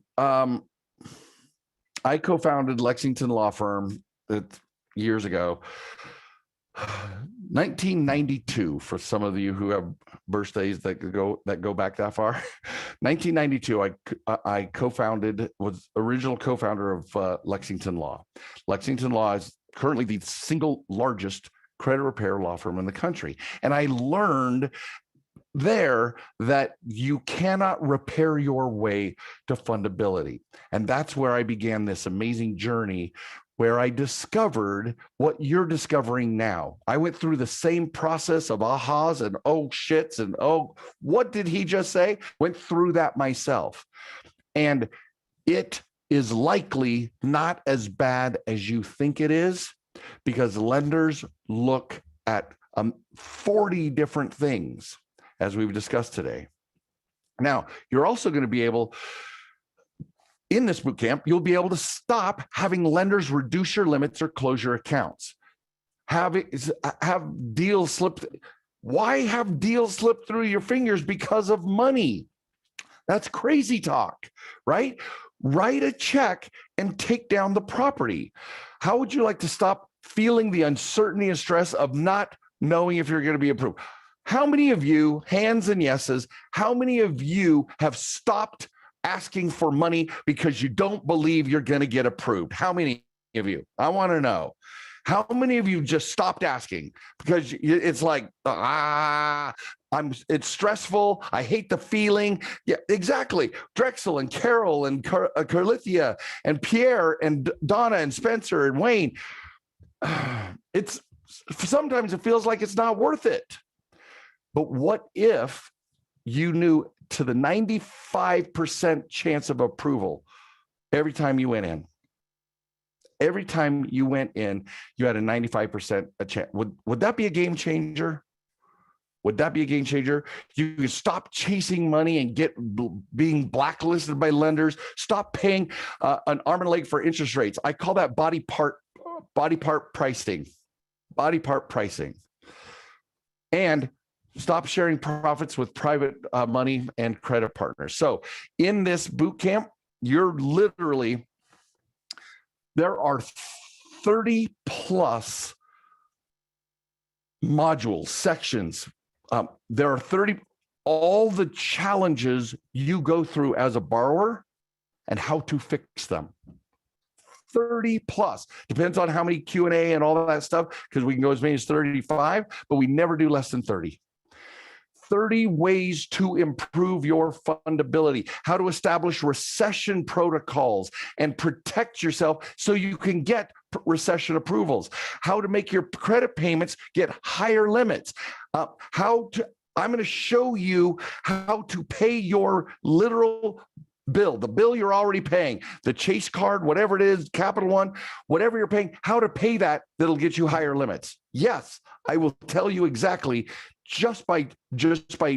co-founded Lexington Law Firm years ago. 1992, for some of you who have birthdays that go back that far. 1992, I co-founded, was original co-founder of Lexington Law. Lexington Law is currently the single largest credit repair law firm in the country. And I learned there that you cannot repair your way to fundability. And that's where I began this amazing journey, where I discovered what you're discovering now. I went through the same process of ahas and oh shits and oh, what did he just say? Went through that myself. And it is likely not as bad as you think it is, because lenders look at 40 different things, as we've discussed today. Now, you're also going to be able, in this boot camp, you'll be able to stop having lenders reduce your limits or close your accounts. Have deals slipped. Why have deals slip through your fingers? Because of money. That's crazy talk, right? Write a check and take down the property. How would you like to stop feeling the uncertainty and stress of not knowing if you're going to be approved? How many of you, hands and yeses, how many of you have stopped asking for money because you don't believe you're going to get approved? How many of you? I want to know. How many of you just stopped asking because it's like, it's stressful. I hate the feeling. Yeah, exactly. Drexel and Carol and Carlithia and Pierre and Donna and Spencer and Wayne. Sometimes it feels like it's not worth it. But what if you knew to the 95% chance of approval every time you went in? Every time you went in, you had a 95% chance. Would that be a game changer? Would that be a game changer? You could stop chasing money and being blacklisted by lenders. Stop paying an arm and a leg for interest rates. I call that body part pricing. Body part pricing. And stop sharing profits with private money and credit partners. So in this boot camp, there are 30 plus modules, sections. There are 30, all the challenges you go through as a borrower and how to fix them. 30 plus. Depends on how many Q&A and all that stuff, because we can go as many as 35, but we never do less than 30. 30 ways to improve your fundability, how to establish recession protocols and protect yourself so you can get recession approvals, how to make your credit payments get higher limits, I'm going to show you how to pay your literal bill, the bill you're already paying, the Chase card, whatever it is, Capital One, whatever you're paying, how to pay that'll get you higher limits. Yes, I will tell you exactly, just by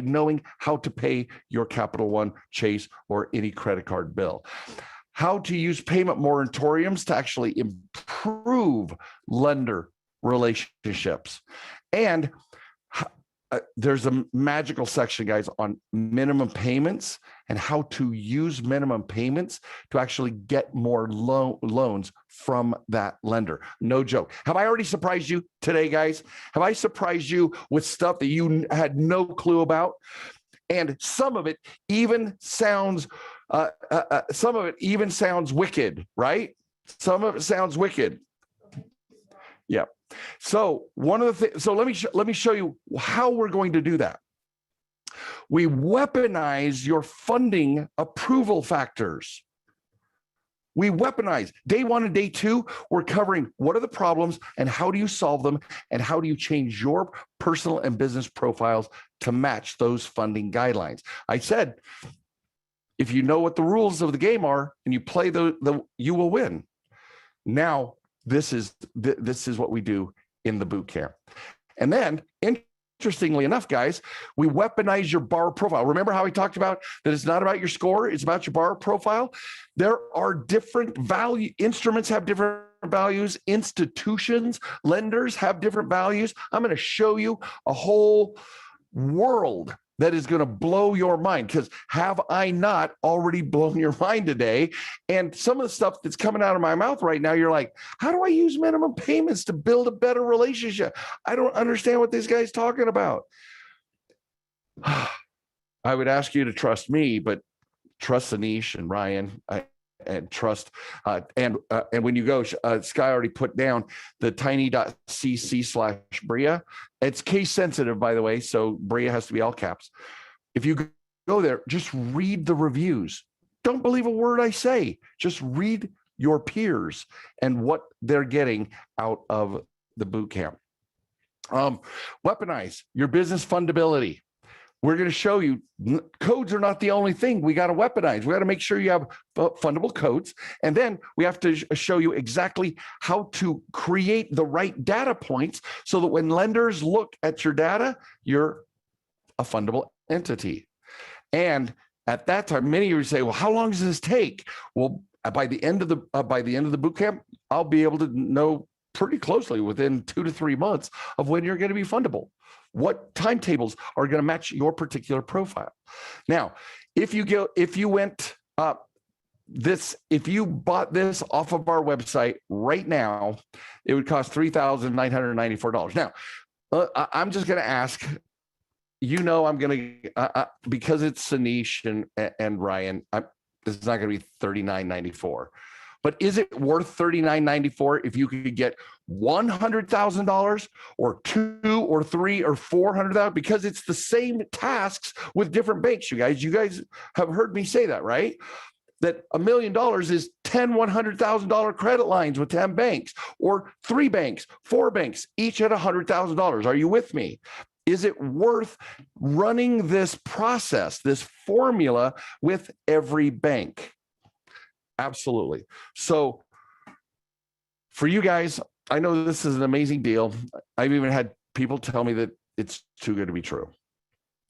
knowing how to pay your Capital One, Chase, or any credit card bill. How to use payment moratoriums to actually improve lender relationships. And there's a magical section, guys, on minimum payments and how to use minimum payments to actually get more loans from that lender. No joke. Have I already surprised you today, guys? Have I surprised you with stuff that you had no clue about? And some of it even sounds wicked, right? Some of it sounds wicked. Yeah. So one of the things, so let me show you how we're going to do that. We weaponize your funding approval factors. We weaponize day one and day two. We're covering what are the problems and how do you solve them and how do you change your personal and business profiles to match those funding guidelines. I said, if you know what the rules of the game are and you play you will win. Now, this is what we do in the boot camp. And then, interestingly enough, guys, we weaponize your borrower profile. Remember how we talked about that it's not about your score, it's about your borrower profile? There are different value, instruments have different values, institutions, lenders have different values. I'm going to show you a whole world that is going to blow your mind, because have I not already blown your mind today? And some of the stuff that's coming out of my mouth right now, you're like, how do I use minimum payments to build a better relationship? I don't understand what this guy's talking about. I would ask you to trust me, but trust Anish and Ryan. And trust, and when you go, Sky already put down the tiny.cc/Bria. It's case sensitive, by the way, so Bria has to be all caps. If you go there, just read the reviews. Don't believe a word I say. Just read your peers and what they're getting out of the boot camp. Weaponize your business fundability. We're going to show you codes are not the only thing we got to weaponize. We got to make sure you have fundable codes. And then we have to show you exactly how to create the right data points so that when lenders look at your data, you're a fundable entity. And at that time, many of you say, well, how long does this take? Well, by the end of the boot camp, I'll be able to know pretty closely within 2 to 3 months of when you're going to be fundable. What timetables are going to match your particular profile? Now, if you bought this off of our website right now, it would cost $3,994. Now, I'm just going to ask, I'm going to, because it's Anish and Ryan, this is not going to be $39.94. But is it worth $39.94 if you could get $100,000 or $200,000 or $300,000 or $400,000? Because it's the same tasks with different banks, you guys. You guys have heard me say that, right? That $1 million is 10 $100,000 credit lines with 10 banks, or 3 banks, 4 banks, each at $100,000. Are you with me? Is it worth running this process, this formula with every bank? Absolutely. So for you guys, I know this is an amazing deal. I've even had people tell me that it's too good to be true.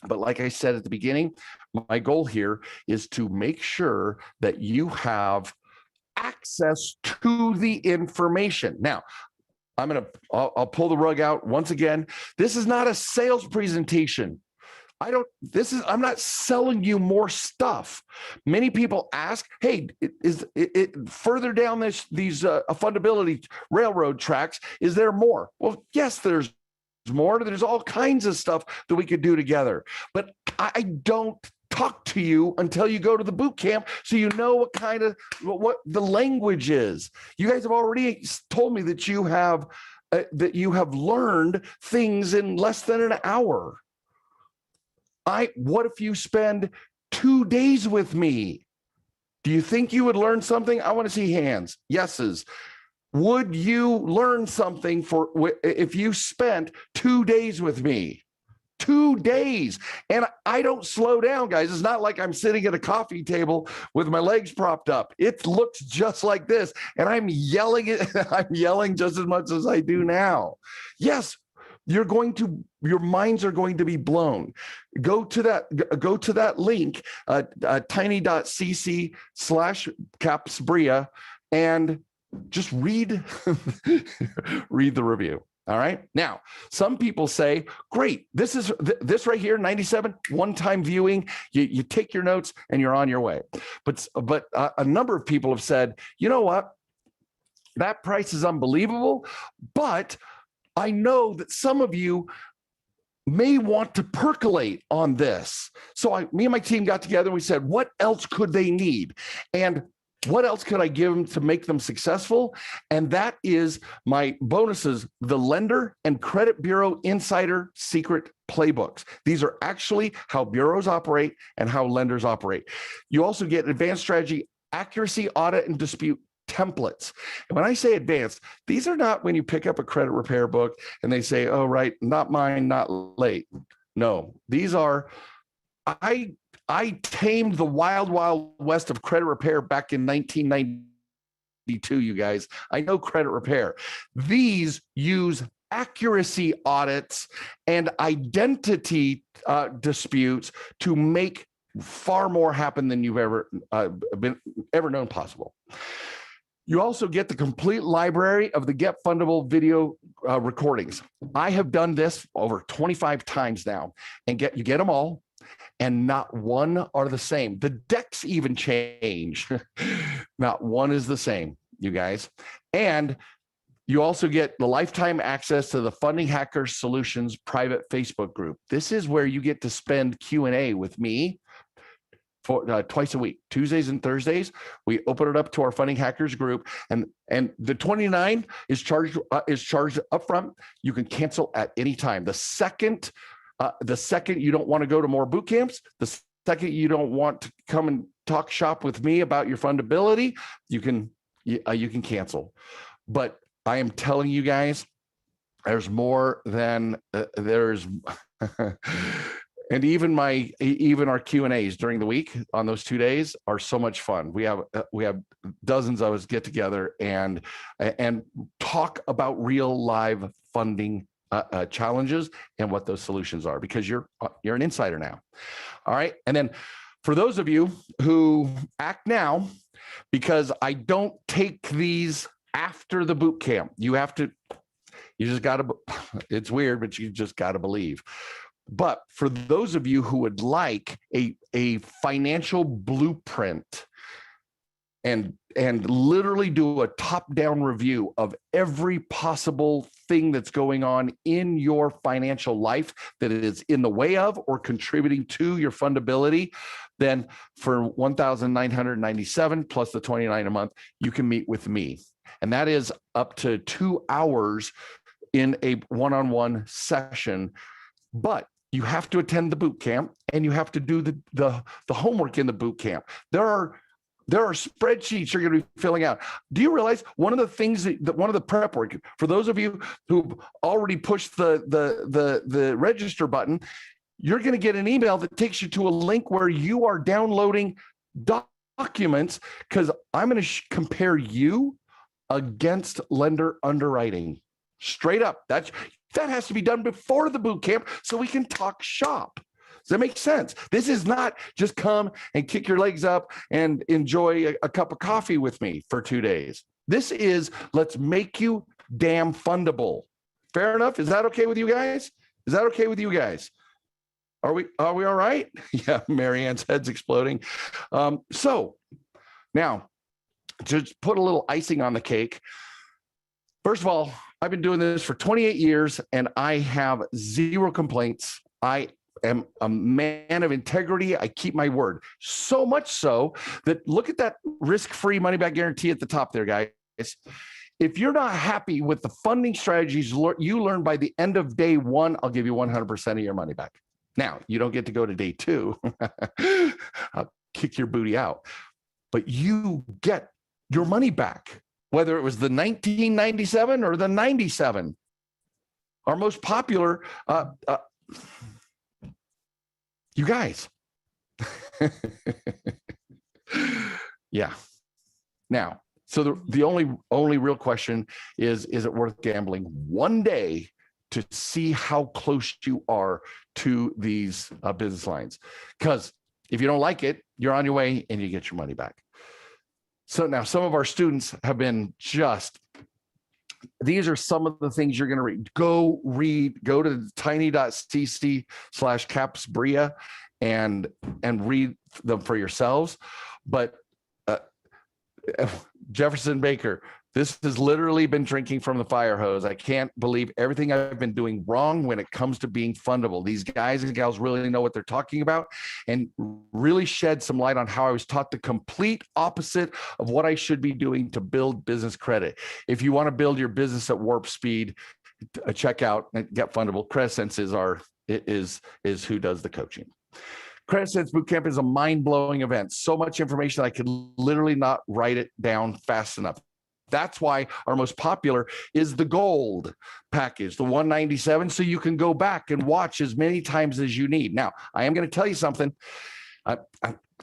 But like I said at the beginning, my goal here is to make sure that you have access to the information. Now, I'll pull the rug out once again. This is not a sales presentation. I'm not selling you more stuff. Many people ask, hey, is it further down these fundability railroad tracks, is there more? Well, yes, there's more. There's all kinds of stuff that we could do together. But I don't talk to you until you go to the boot camp, so you know what the language is. You guys have already told me that you have learned things in less than an hour. What if you spend 2 days with me? Do you think you would learn something? I want to see hands. Yeses. Would you learn something if you spent 2 days with me? 2 days. And I don't slow down, guys. It's not like I'm sitting at a coffee table with my legs propped up. It looks just like this. And I'm yelling just as much as I do now. Yes. Your minds are going to be blown. Go to that link, tiny.cc/capsbria, and just read the review. All right. Now, some people say, great, this right here, 97, one-time viewing, you take your notes and you're on your way. But a number of people have said, you know what? That price is unbelievable, but I know that some of you may want to percolate on this. So me and my team got together and we said, what else could they need? And what else could I give them to make them successful? And that is my bonuses, the Lender and Credit Bureau Insider Secret Playbooks. These are actually how bureaus operate and how lenders operate. You also get advanced strategy, accuracy, audit, and dispute templates. And when I say advanced, these are not when you pick up a credit repair book and they say, oh, right, not mine, not late. No, these are, I tamed the wild, wild west of credit repair back in 1992, you guys. I know credit repair. These use accuracy audits and identity disputes to make far more happen than you've ever known possible. You also get the complete library of the Get Fundable video recordings. I have done this over 25 times now, and you get them all, and not one are the same. The decks even change. Not one is the same, you guys. And you also get the lifetime access to the Funding Hackers Solutions private Facebook group. This is where you get to spend Q&A with me for twice a week, Tuesdays and Thursdays. We open it up to our Funding Hackers group, and the $29 is charged upfront. You can cancel at any time. The second you don't want to go to more boot camps, the second you don't want to come and talk shop with me about your fundability, you can cancel. But I am telling you guys, there's more than there's. And even our Q&As during the week on those 2 days are so much fun. We have dozens of us get together and talk about real live funding challenges and what those solutions are, because you're an insider now. All right. And then for those of you who act now, because I don't take these after the boot camp, you just got to, it's weird, but you just got to believe. But for those of you who would like a financial blueprint and literally do a top-down review of every possible thing that's going on in your financial life that is in the way of or contributing to your fundability, then for $1,997 plus the $29 a month, you can meet with me. And that is up to 2 hours in a one-on-one session. But you have to attend the boot camp, and you have to do the homework in the boot camp. There are spreadsheets you're going to be filling out. Do you realize one of the things that one of the prep work, for those of you who already pushed the register button, you're going to get an email that takes you to a link where you are downloading documents, because I'm going to compare you against lender underwriting. Straight up. That has to be done before the boot camp so we can talk shop. Does that make sense? This is not just come and kick your legs up and enjoy a cup of coffee with me for 2 days. This is, let's make you damn fundable. Fair enough? Is that okay with you guys? Is that okay with you guys? Are we all right? Yeah, Marianne's head's exploding. So now, to put a little icing on the cake, first of all, I've been doing this for 28 years and I have 0 complaints. I am a man of integrity. I keep my word. So much so that, look at that risk-free money-back guarantee at the top there, guys. If you're not happy with the funding strategies you learn by the end of day 1, I'll give you 100% of your money back. Now, you don't get to go to day 2. I'll kick your booty out. But you get your money back, whether it was the 1997 or the 97. Our most popular, you guys. Yeah. Now, so the only real question is it worth gambling one day to see how close you are to these business lines? Because if you don't like it, you're on your way and you get your money back. So now some of our students have been these are some of the things you're going to read. Go to tiny.cc/capsbria and read them for yourselves. But Jefferson Baker, this has literally been drinking from the fire hose. I can't believe everything I've been doing wrong when it comes to being fundable. These guys and gals really know what they're talking about, and really shed some light on how I was taught the complete opposite of what I should be doing to build business credit. If you want to build your business at warp speed, check out Get Fundable. Creditsense is who does the coaching. Creditsense Bootcamp is a mind-blowing event. So much information I could literally not write it down fast enough. That's why our most popular is the gold package, the 197, so you can go back and watch as many times as you need. Now, I am going to tell you something. I'm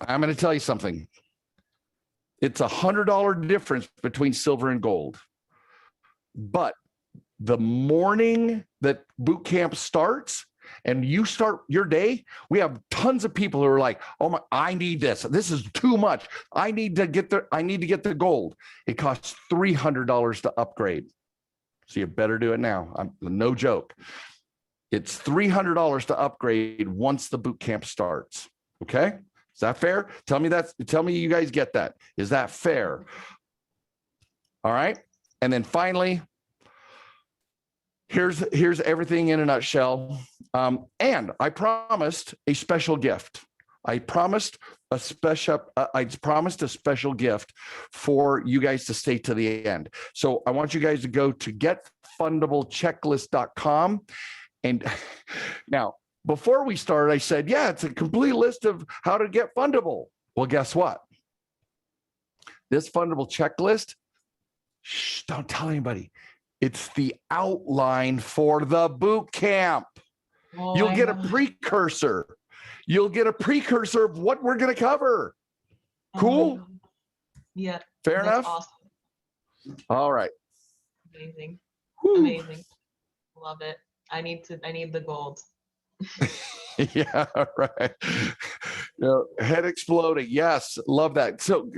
going to tell you something. It's $100 difference between silver and gold. But the morning that boot camp starts and you start your day, we have tons of people who are like, oh my, I need this. This is too much. I need to get the gold. It costs $300 to upgrade. So you better do it now. No joke. It's $300 to upgrade once the boot camp starts. Okay. Is that fair? Tell me you guys get that. Is that fair? All right. And then finally, here's everything in a nutshell. And I promised a special gift. I promised a special gift for you guys to stay to the end. So I want you guys to go to getfundablechecklist.com. And now, before we started, I said, yeah, it's a complete list of how to get fundable. Well, guess what? This fundable checklist, don't tell anybody. It's the outline for the boot camp. Oh, You'll get a precursor. You'll get a precursor of what we're going to cover. Cool? Yeah. Fair enough? Awesome. All right. Amazing. Whew. Amazing. Love it. I need the gold. Yeah, right. Head exploding. Yes, love that. So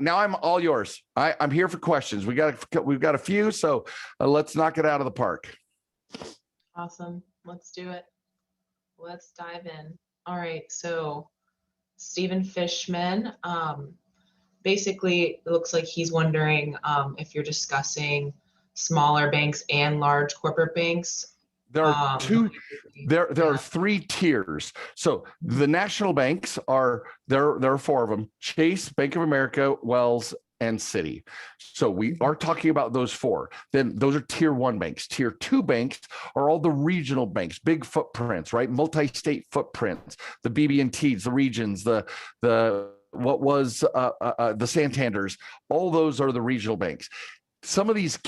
now I'm all yours. I'm here for questions. We've got a few, so let's knock it out of the park. Awesome. Let's do it. Let's dive in. All right. So Stephen Fishman, basically it looks like he's wondering if you're discussing smaller banks and large corporate banks. There are there are three tiers. So the national banks there are four of them: Chase, Bank of America, Wells, and Citi. So we are talking about those four. Then those are tier one banks. Tier two banks are all the regional banks, big footprints, right? Multi-state footprints, the BB&Ts, the regions, the Santanders. All those are the regional banks. Some of these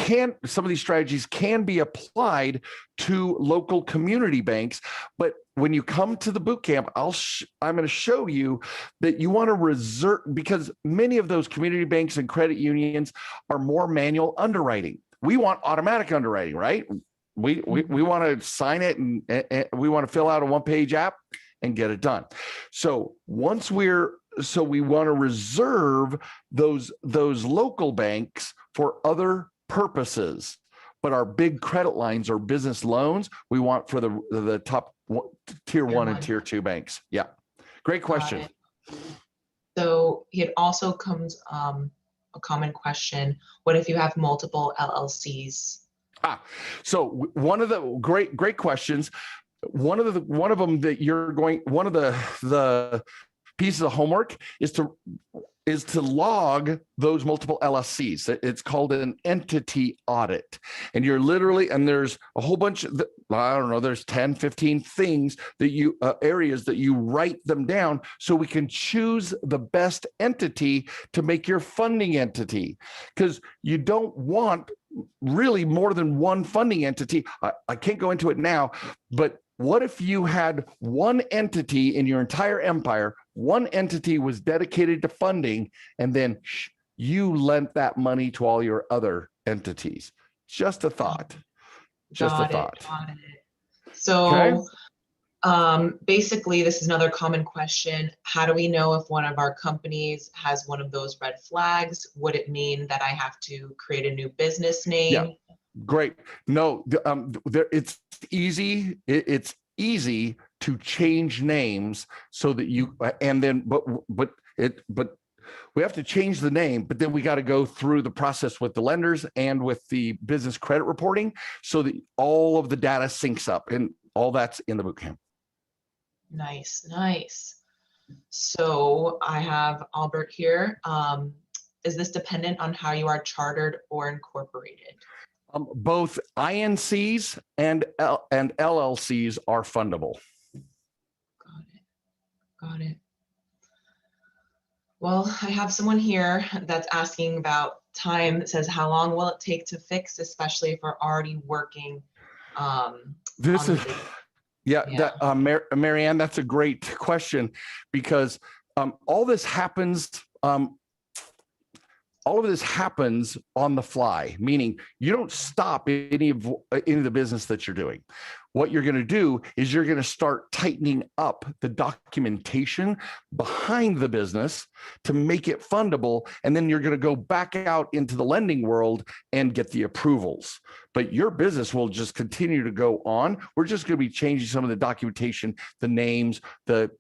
strategies can be applied to local community banks, but when you come to the boot camp, I'm going to show you that you want to reserve, because many of those community banks and credit unions are more manual underwriting. We want automatic underwriting, right? We want to sign it and we want to fill out a one-page app and get it done. So we want to reserve those local banks for other purposes, but our big credit lines or business loans, we want for the top tier one and tier two banks. Yeah, great question. So it also comes a common question: what if you have multiple LLCs? So one of the great questions. One of them that one of the pieces of homework is to log those multiple LLCs. It's called an entity audit. And there's a whole bunch of, there's 10, 15 things that areas that you write them down so we can choose the best entity to make your funding entity. Because you don't want really more than one funding entity. I can't go into it now, but what if you had one entity in your entire empire, one entity was dedicated to funding, and then you lent that money to all your other entities? Just a thought. Got it. So basically, this is another common question. How do we know if one of our companies has one of those red flags? Would it mean that I have to create a new business name? Yeah. Great. No, it's easy. It's easy to change names so that you, and then, but we have to change the name, but then we got to go through the process with the lenders and with the business credit reporting so that all of the data syncs up, and all that's in the bootcamp. Nice. So I have Albert here. Is this dependent on how you are chartered or incorporated? Both INCs and LLCs are fundable. Got it. Well, I have someone here that's asking about time. It says, how long will it take to fix, especially if we're already working? Marianne, that's a great question, because all this happens all of this happens on the fly, meaning you don't stop any of the business that you're doing. What you're going to do is you're going to start tightening up the documentation behind the business to make it fundable. And then you're going to go back out into the lending world and get the approvals. But your business will just continue to go on. We're just going to be changing some of the documentation, the names, the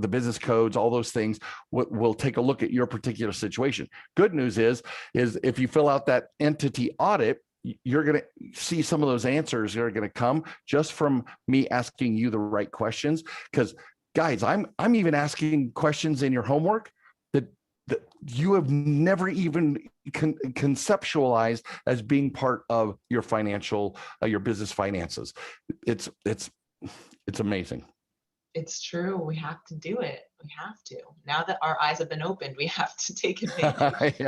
business codes, all those things. We'll take a look at your particular situation. Good news is if you fill out that entity audit, you're going to see some of those answers that are going to come just from me asking you the right questions. Because guys, I'm even asking questions in your homework that you have never even conceptualized as being part of your financial, your business finances. It's amazing. It's true. We have to do it. We have to. Now that our eyes have been opened, we have to take advantage.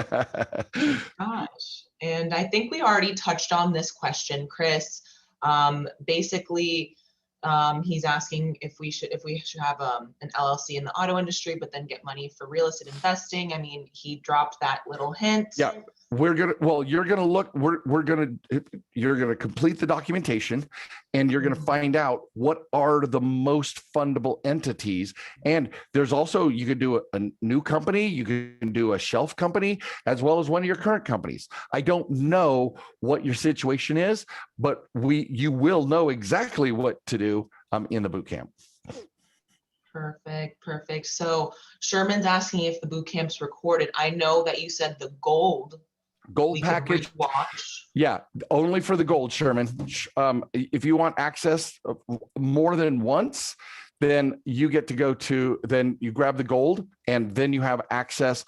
Gosh. And I think we already touched on this question, Chris. Basically, he's asking if we should have an LLC in the auto industry, but then get money for real estate investing. I mean, he dropped that little hint. Yeah. You're going to complete the documentation, and you're going to find out what are the most fundable entities. And there's also, you could do a new company, you can do a shelf company, as well as one of your current companies. I don't know what your situation is, but you will know exactly what to do in the boot camp. Perfect. So Sherman's asking if the boot camp's recorded. I know that you said the gold package. Watch. Yeah, only for the gold, Sherman. If you want access more than once, then you get to go to, then you grab the gold, and then you have access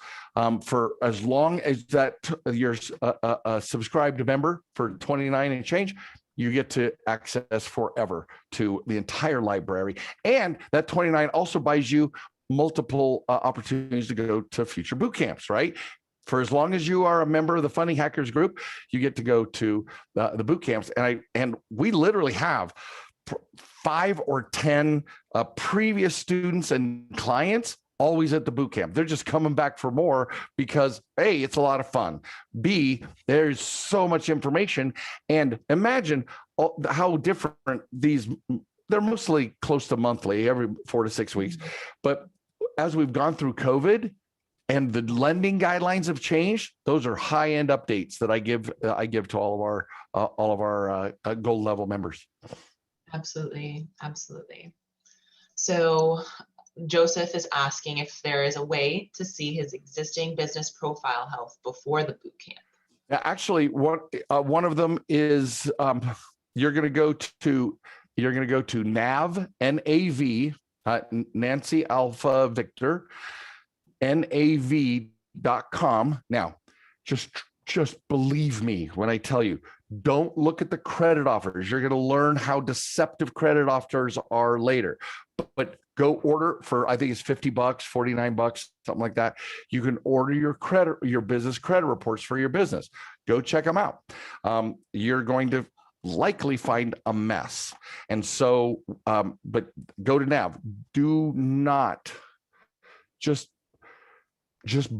for as long as that you're a subscribed member for $29 and change. You get to access forever to the entire library. And that $29 also buys you multiple opportunities to go to future boot camps, right? For as long as you are a member of the Funding Hackers group, you get to go to the boot camps. And we literally have 5 or 10 previous students and clients always at the boot camp. They're just coming back for more because A, it's a lot of fun. B, there's so much information. And imagine how different they're mostly close to monthly, every 4 to 6 weeks. But as we've gone through COVID and the lending guidelines have changed, those are high-end updates that I give to all of our gold level members. Absolutely. So Joseph is asking if there is a way to see his existing business profile health before the boot camp. Actually, one of them is you're going to go to NAV, NAV, Nancy Alpha Victor, NAV.com. Now, just believe me when I tell you, don't look at the credit offers. You're going to learn how deceptive credit offers are later. But go order for, I think it's $50, $49, something like that. You can order your business credit reports for your business. Go check them out. You're going to likely find a mess. And so, but go to NAV. Do not just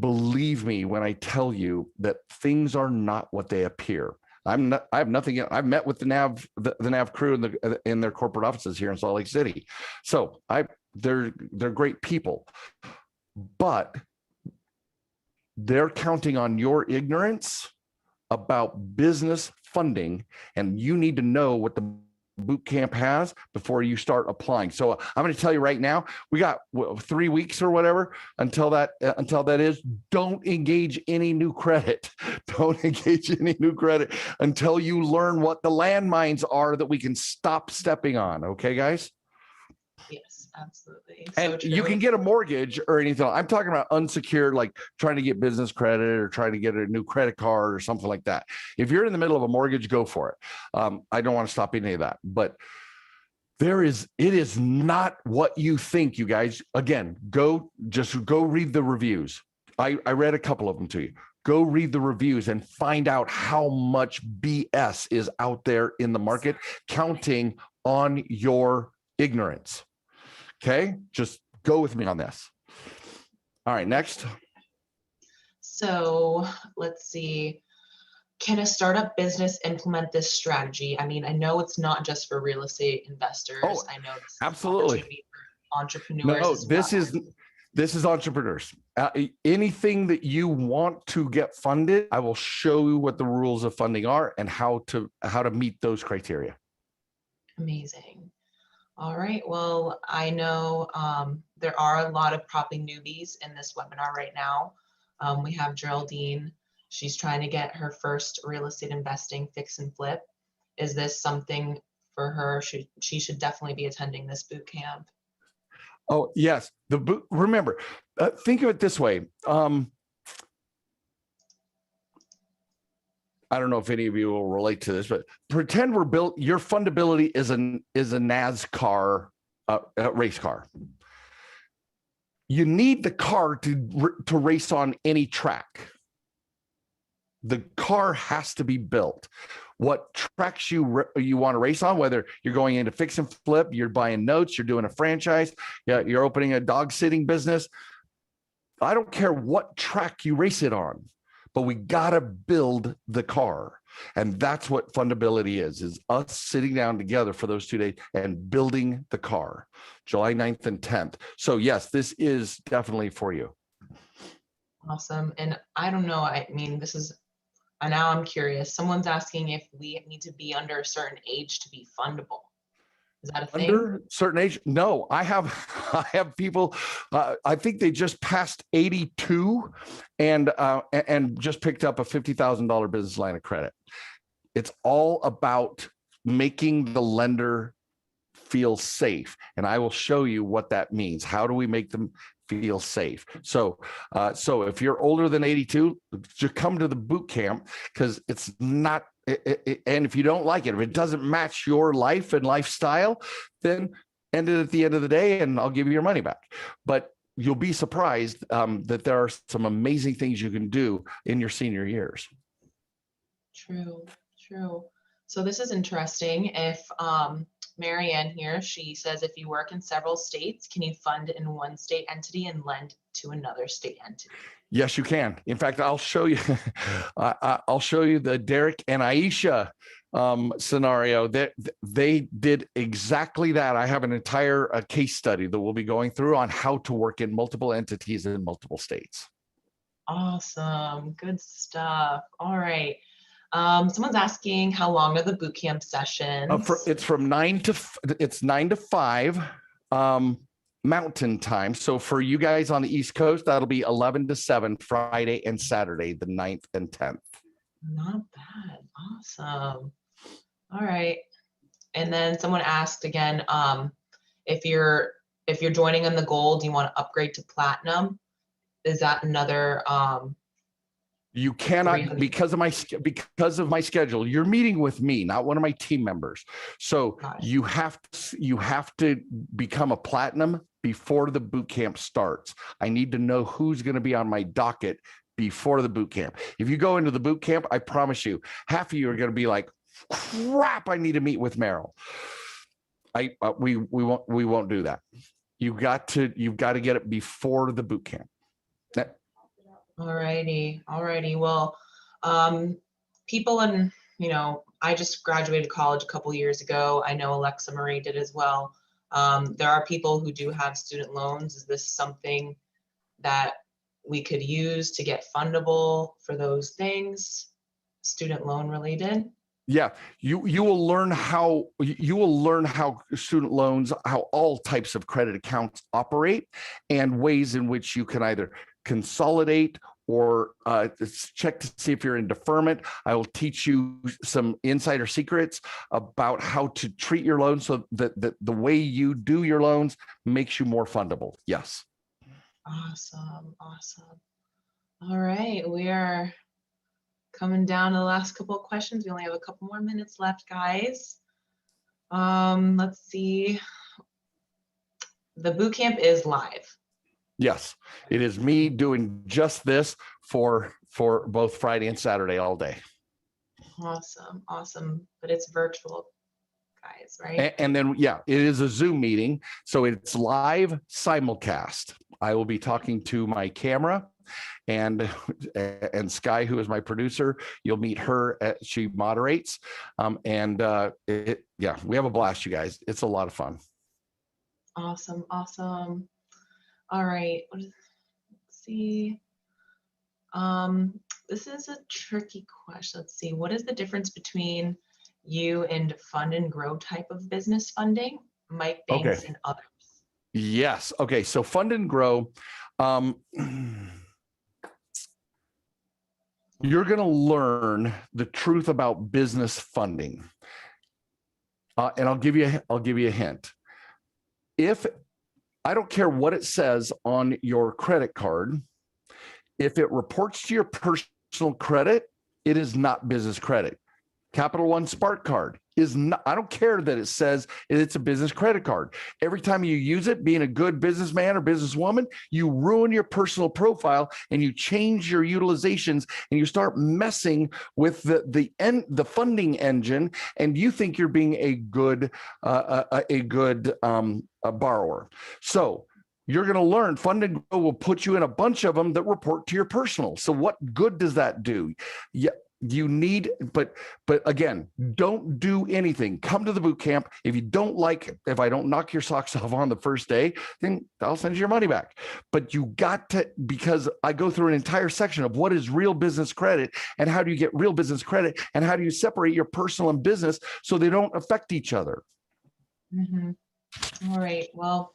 believe me when I tell you that things are not what they appear. I have nothing. I've met with the NAV crew in their corporate offices here in Salt Lake City. So they're great people, but they're counting on your ignorance about business funding, and you need to know what the boot camp has before you start applying. So I'm going to tell you right now, we got 3 weeks or whatever until that is. Don't engage any new credit. Don't engage any new credit until you learn what the landmines are that we can stop stepping on. Okay, guys? Yes, absolutely. And you can get a mortgage or anything. I'm talking about unsecured, like trying to get business credit or trying to get a new credit card or something like that. If you're in the middle of a mortgage, go for it. I don't want to stop any of that, but it is not what you think, you guys. Again, go read the reviews. I read a couple of them to you. Go read the reviews and find out how much BS is out there in the market, counting on your ignorance. Okay, just go with me on this. All right, next. So let's see. Can a startup business implement this strategy? I mean, I know it's not just for real estate investors. Oh, I know this is an absolutely. opportunity for entrepreneurs No, as well. this is entrepreneurs. Anything that you want to get funded, I will show you what the rules of funding are and how to meet those criteria. Amazing. All right. Well, I know there are a lot of probably newbies in this webinar right now. We have Geraldine. She's trying to get her first real estate investing fix and flip. Is this something for her? She should definitely be attending this boot camp. Oh, yes. Remember, think of it this way. I don't know if any of you will relate to this, but pretend we're built. Your Fundability is a NASCAR race car. You need the car to race on any track. The car has to be built. What tracks you want to race on, whether you're going into fix and flip, you're buying notes, you're doing a franchise, you're opening a dog sitting business. I don't care what track you race it on, but we got to build the car. And that's what Fundability is us sitting down together for those 2 days and building the car, July 9th and 10th. So yes, this is definitely for you. Awesome. And I don't know, I mean, now I'm curious. Someone's asking if we need to be under a certain age to be fundable. Is that a thing? Under a certain age? No, I have people, I think they just passed 82 and just picked up a $50,000 business line of credit. It's all about making the lender feel safe. And I will show you what that means. How do we make them feel safe? So if you're older than 82, just come to the boot camp, because it's not, and if you don't like it, if it doesn't match your life and lifestyle, then end it at the end of the day and I'll give you your money back. But you'll be surprised that there are some amazing things you can do in your senior years. True. So this is interesting. If Marianne here, she says, if you work in several states, can you fund in one state entity and lend to another state entity? Yes, you can. In fact, I'll show you. I'll show you the Derek and Aisha scenario. That they did exactly that. I have an entire case study that we'll be going through on how to work in multiple entities in multiple states. Awesome. Good stuff. All right. Someone's asking, how long are the boot camp sessions? It's 9 to 5 Mountain Time. So for you guys on the East Coast, that'll be 11 to 7 Friday and Saturday, the 9th and 10th. Not bad. Awesome. All right. And then someone asked again, if you're joining on the gold, do you want to upgrade to platinum? Is that another you cannot, because of my schedule. You're meeting with me, not one of my team members. So you have to become a platinum before the boot camp starts. I need to know who's going to be on my docket before the boot camp. If you go into the boot camp, I promise you, half of you are going to be like, crap, I need to meet with Merrill. We won't do that. You've got to get it before the boot camp. Alrighty. Well, people I just graduated college a couple years ago. I know Alexa Marie did as well. There are people who do have student loans. Is this something that we could use to get fundable for those things, student loan related? Yeah, you will learn how student loans, how all types of credit accounts operate, and ways in which you can either consolidate or check to see if you're in deferment. I will teach you some insider secrets about how to treat your loans so that the way you do your loans makes you more fundable. Yes. Awesome. All right, we are coming down to the last couple of questions. We only have a couple more minutes left, guys. Let's see. The boot camp is live. Yes, it is me doing just this for both Friday and Saturday all day. Awesome. But it's virtual, guys, right? And then, yeah, it is a Zoom meeting. So it's live simulcast. I will be talking to my camera and Sky, who is my producer, you'll meet her. She moderates, yeah, we have a blast, you guys. It's a lot of fun. Awesome. All right, let's see. This is a tricky question. Let's see. What is the difference between you and fund and grow type of business funding, Mike Banks and others? Yes. Okay. So fund and grow. You're going to learn the truth about business funding. And I'll give you a hint. If I don't care what it says on your credit card, if it reports to your personal credit, it is not business credit. Capital One Spark card is not, I don't care that it says it's a business credit card. Every time you use it, being a good businessman or businesswoman, you ruin your personal profile and you change your utilizations and you start messing with the funding engine, and you think you're being a good borrower. So you're going to learn Fund and Grow will put you in a bunch of them that report to your personal. So what good does that do? Yeah. You need, but again, don't do anything. Come to the boot camp. If I don't knock your socks off on the first day, then I'll send you your money back. But you got to, because I go through an entire section of what is real business credit and how do you get real business credit and how do you separate your personal and business so they don't affect each other. All right. Well,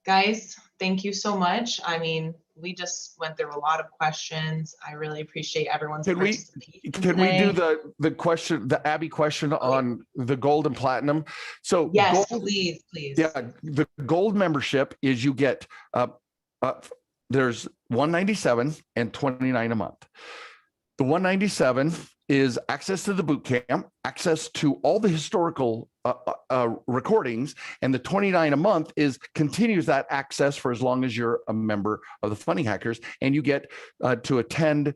guys, thank you so much. I mean, we just went through a lot of questions. I really appreciate everyone's participation. Can we do the question, the Abby question on the gold and platinum? So yes, gold, please. Yeah, the gold membership is you get there's $197 and $29 a month. The $197 is access to the boot camp, access to all the historical recordings, and the $29 a month continues that access for as long as you're a member of the Funding Hackers, and you get to attend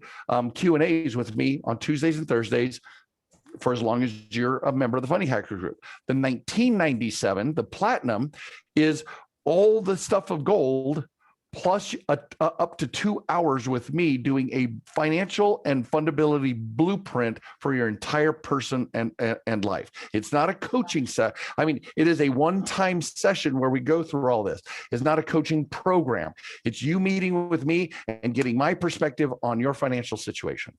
Q&As with me on Tuesdays and Thursdays for as long as you're a member of the Funding Hackers group. The $19.97, the platinum, is all the stuff of gold plus up to 2 hours with me doing a financial and fundability blueprint for your entire person and life. It's not a coaching set. I mean, it is a one-time session where we go through all this. It's not a coaching program. It's you meeting with me and getting my perspective on your financial situation.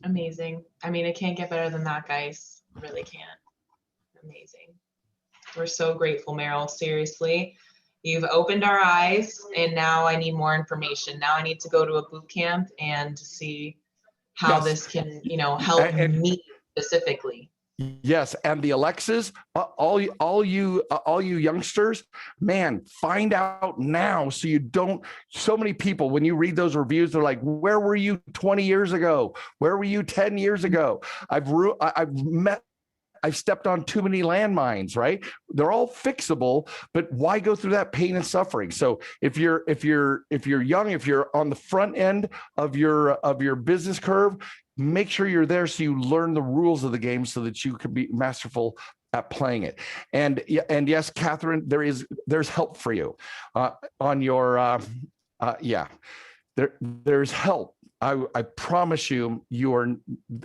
Amazing. I mean, it can't get better than that, guys. It really can't. Amazing. We're so grateful, Merrill. Seriously. You've opened our eyes, and now I need more information. Now I need to go to a boot camp and see how this can, help me specifically. Yes, and the Alexas, all you youngsters, man, find out now so you don't. So many people, when you read those reviews, they're like, "Where were you 20 years ago? Where were you 10 years ago?" I've stepped on too many landmines, right? They're all fixable, but why go through that pain and suffering? So if you're young, if you're on the front end of your business curve, make sure you're there so you learn the rules of the game so that you can be masterful at playing it. And yes, Catherine, there's help for you on your there's help. I promise you,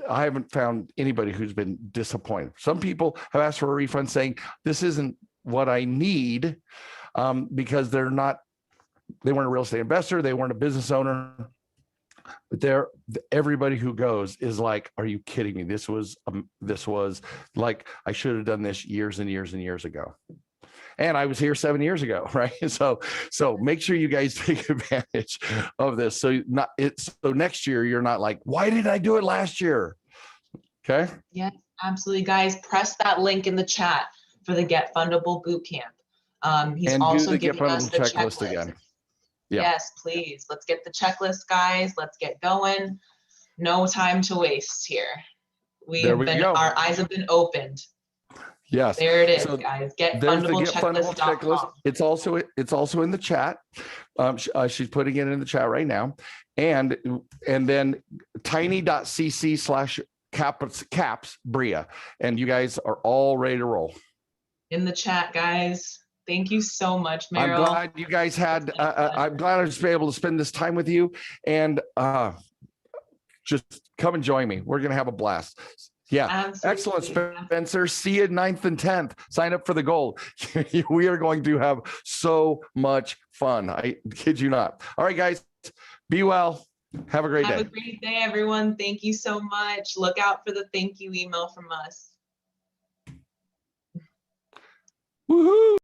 I haven't found anybody who's been disappointed. Some people have asked for a refund saying, this isn't what I need, because they weren't a real estate investor, they weren't a business owner. But everybody who goes is like, are you kidding me? This was like, I should have done this years and years and years ago. And I was here 7 years ago, right? So make sure you guys take advantage of this. So next year you're not like, why didn't I do it last year? Okay. Yeah, absolutely, guys. Press that link in the chat for the Get Fundable Bootcamp. He's also giving us the checklist again. Yeah. Yes, please. Let's get the checklist, guys. Let's get going. No time to waste here. Our eyes have been opened. Yes. There it is, guys. Get Fundable checklist. It's also in the chat. She's putting it in the chat right now. And then tiny.cc/caps Bria. And you guys are all ready to roll. In the chat, guys. Thank you so much, I'm Merrill. glad you guys had, I'm glad I was able to spend this time with you, and just come and join me. We're going to have a blast. Yeah. Absolutely. Excellent, Spencer. See you 9th and 10th. Sign up for the gold. We are going to have so much fun. I kid you not. All right, guys, be well. Have a great day. Have a great day, everyone. Thank you so much. Look out for the thank you email from us. Woohoo!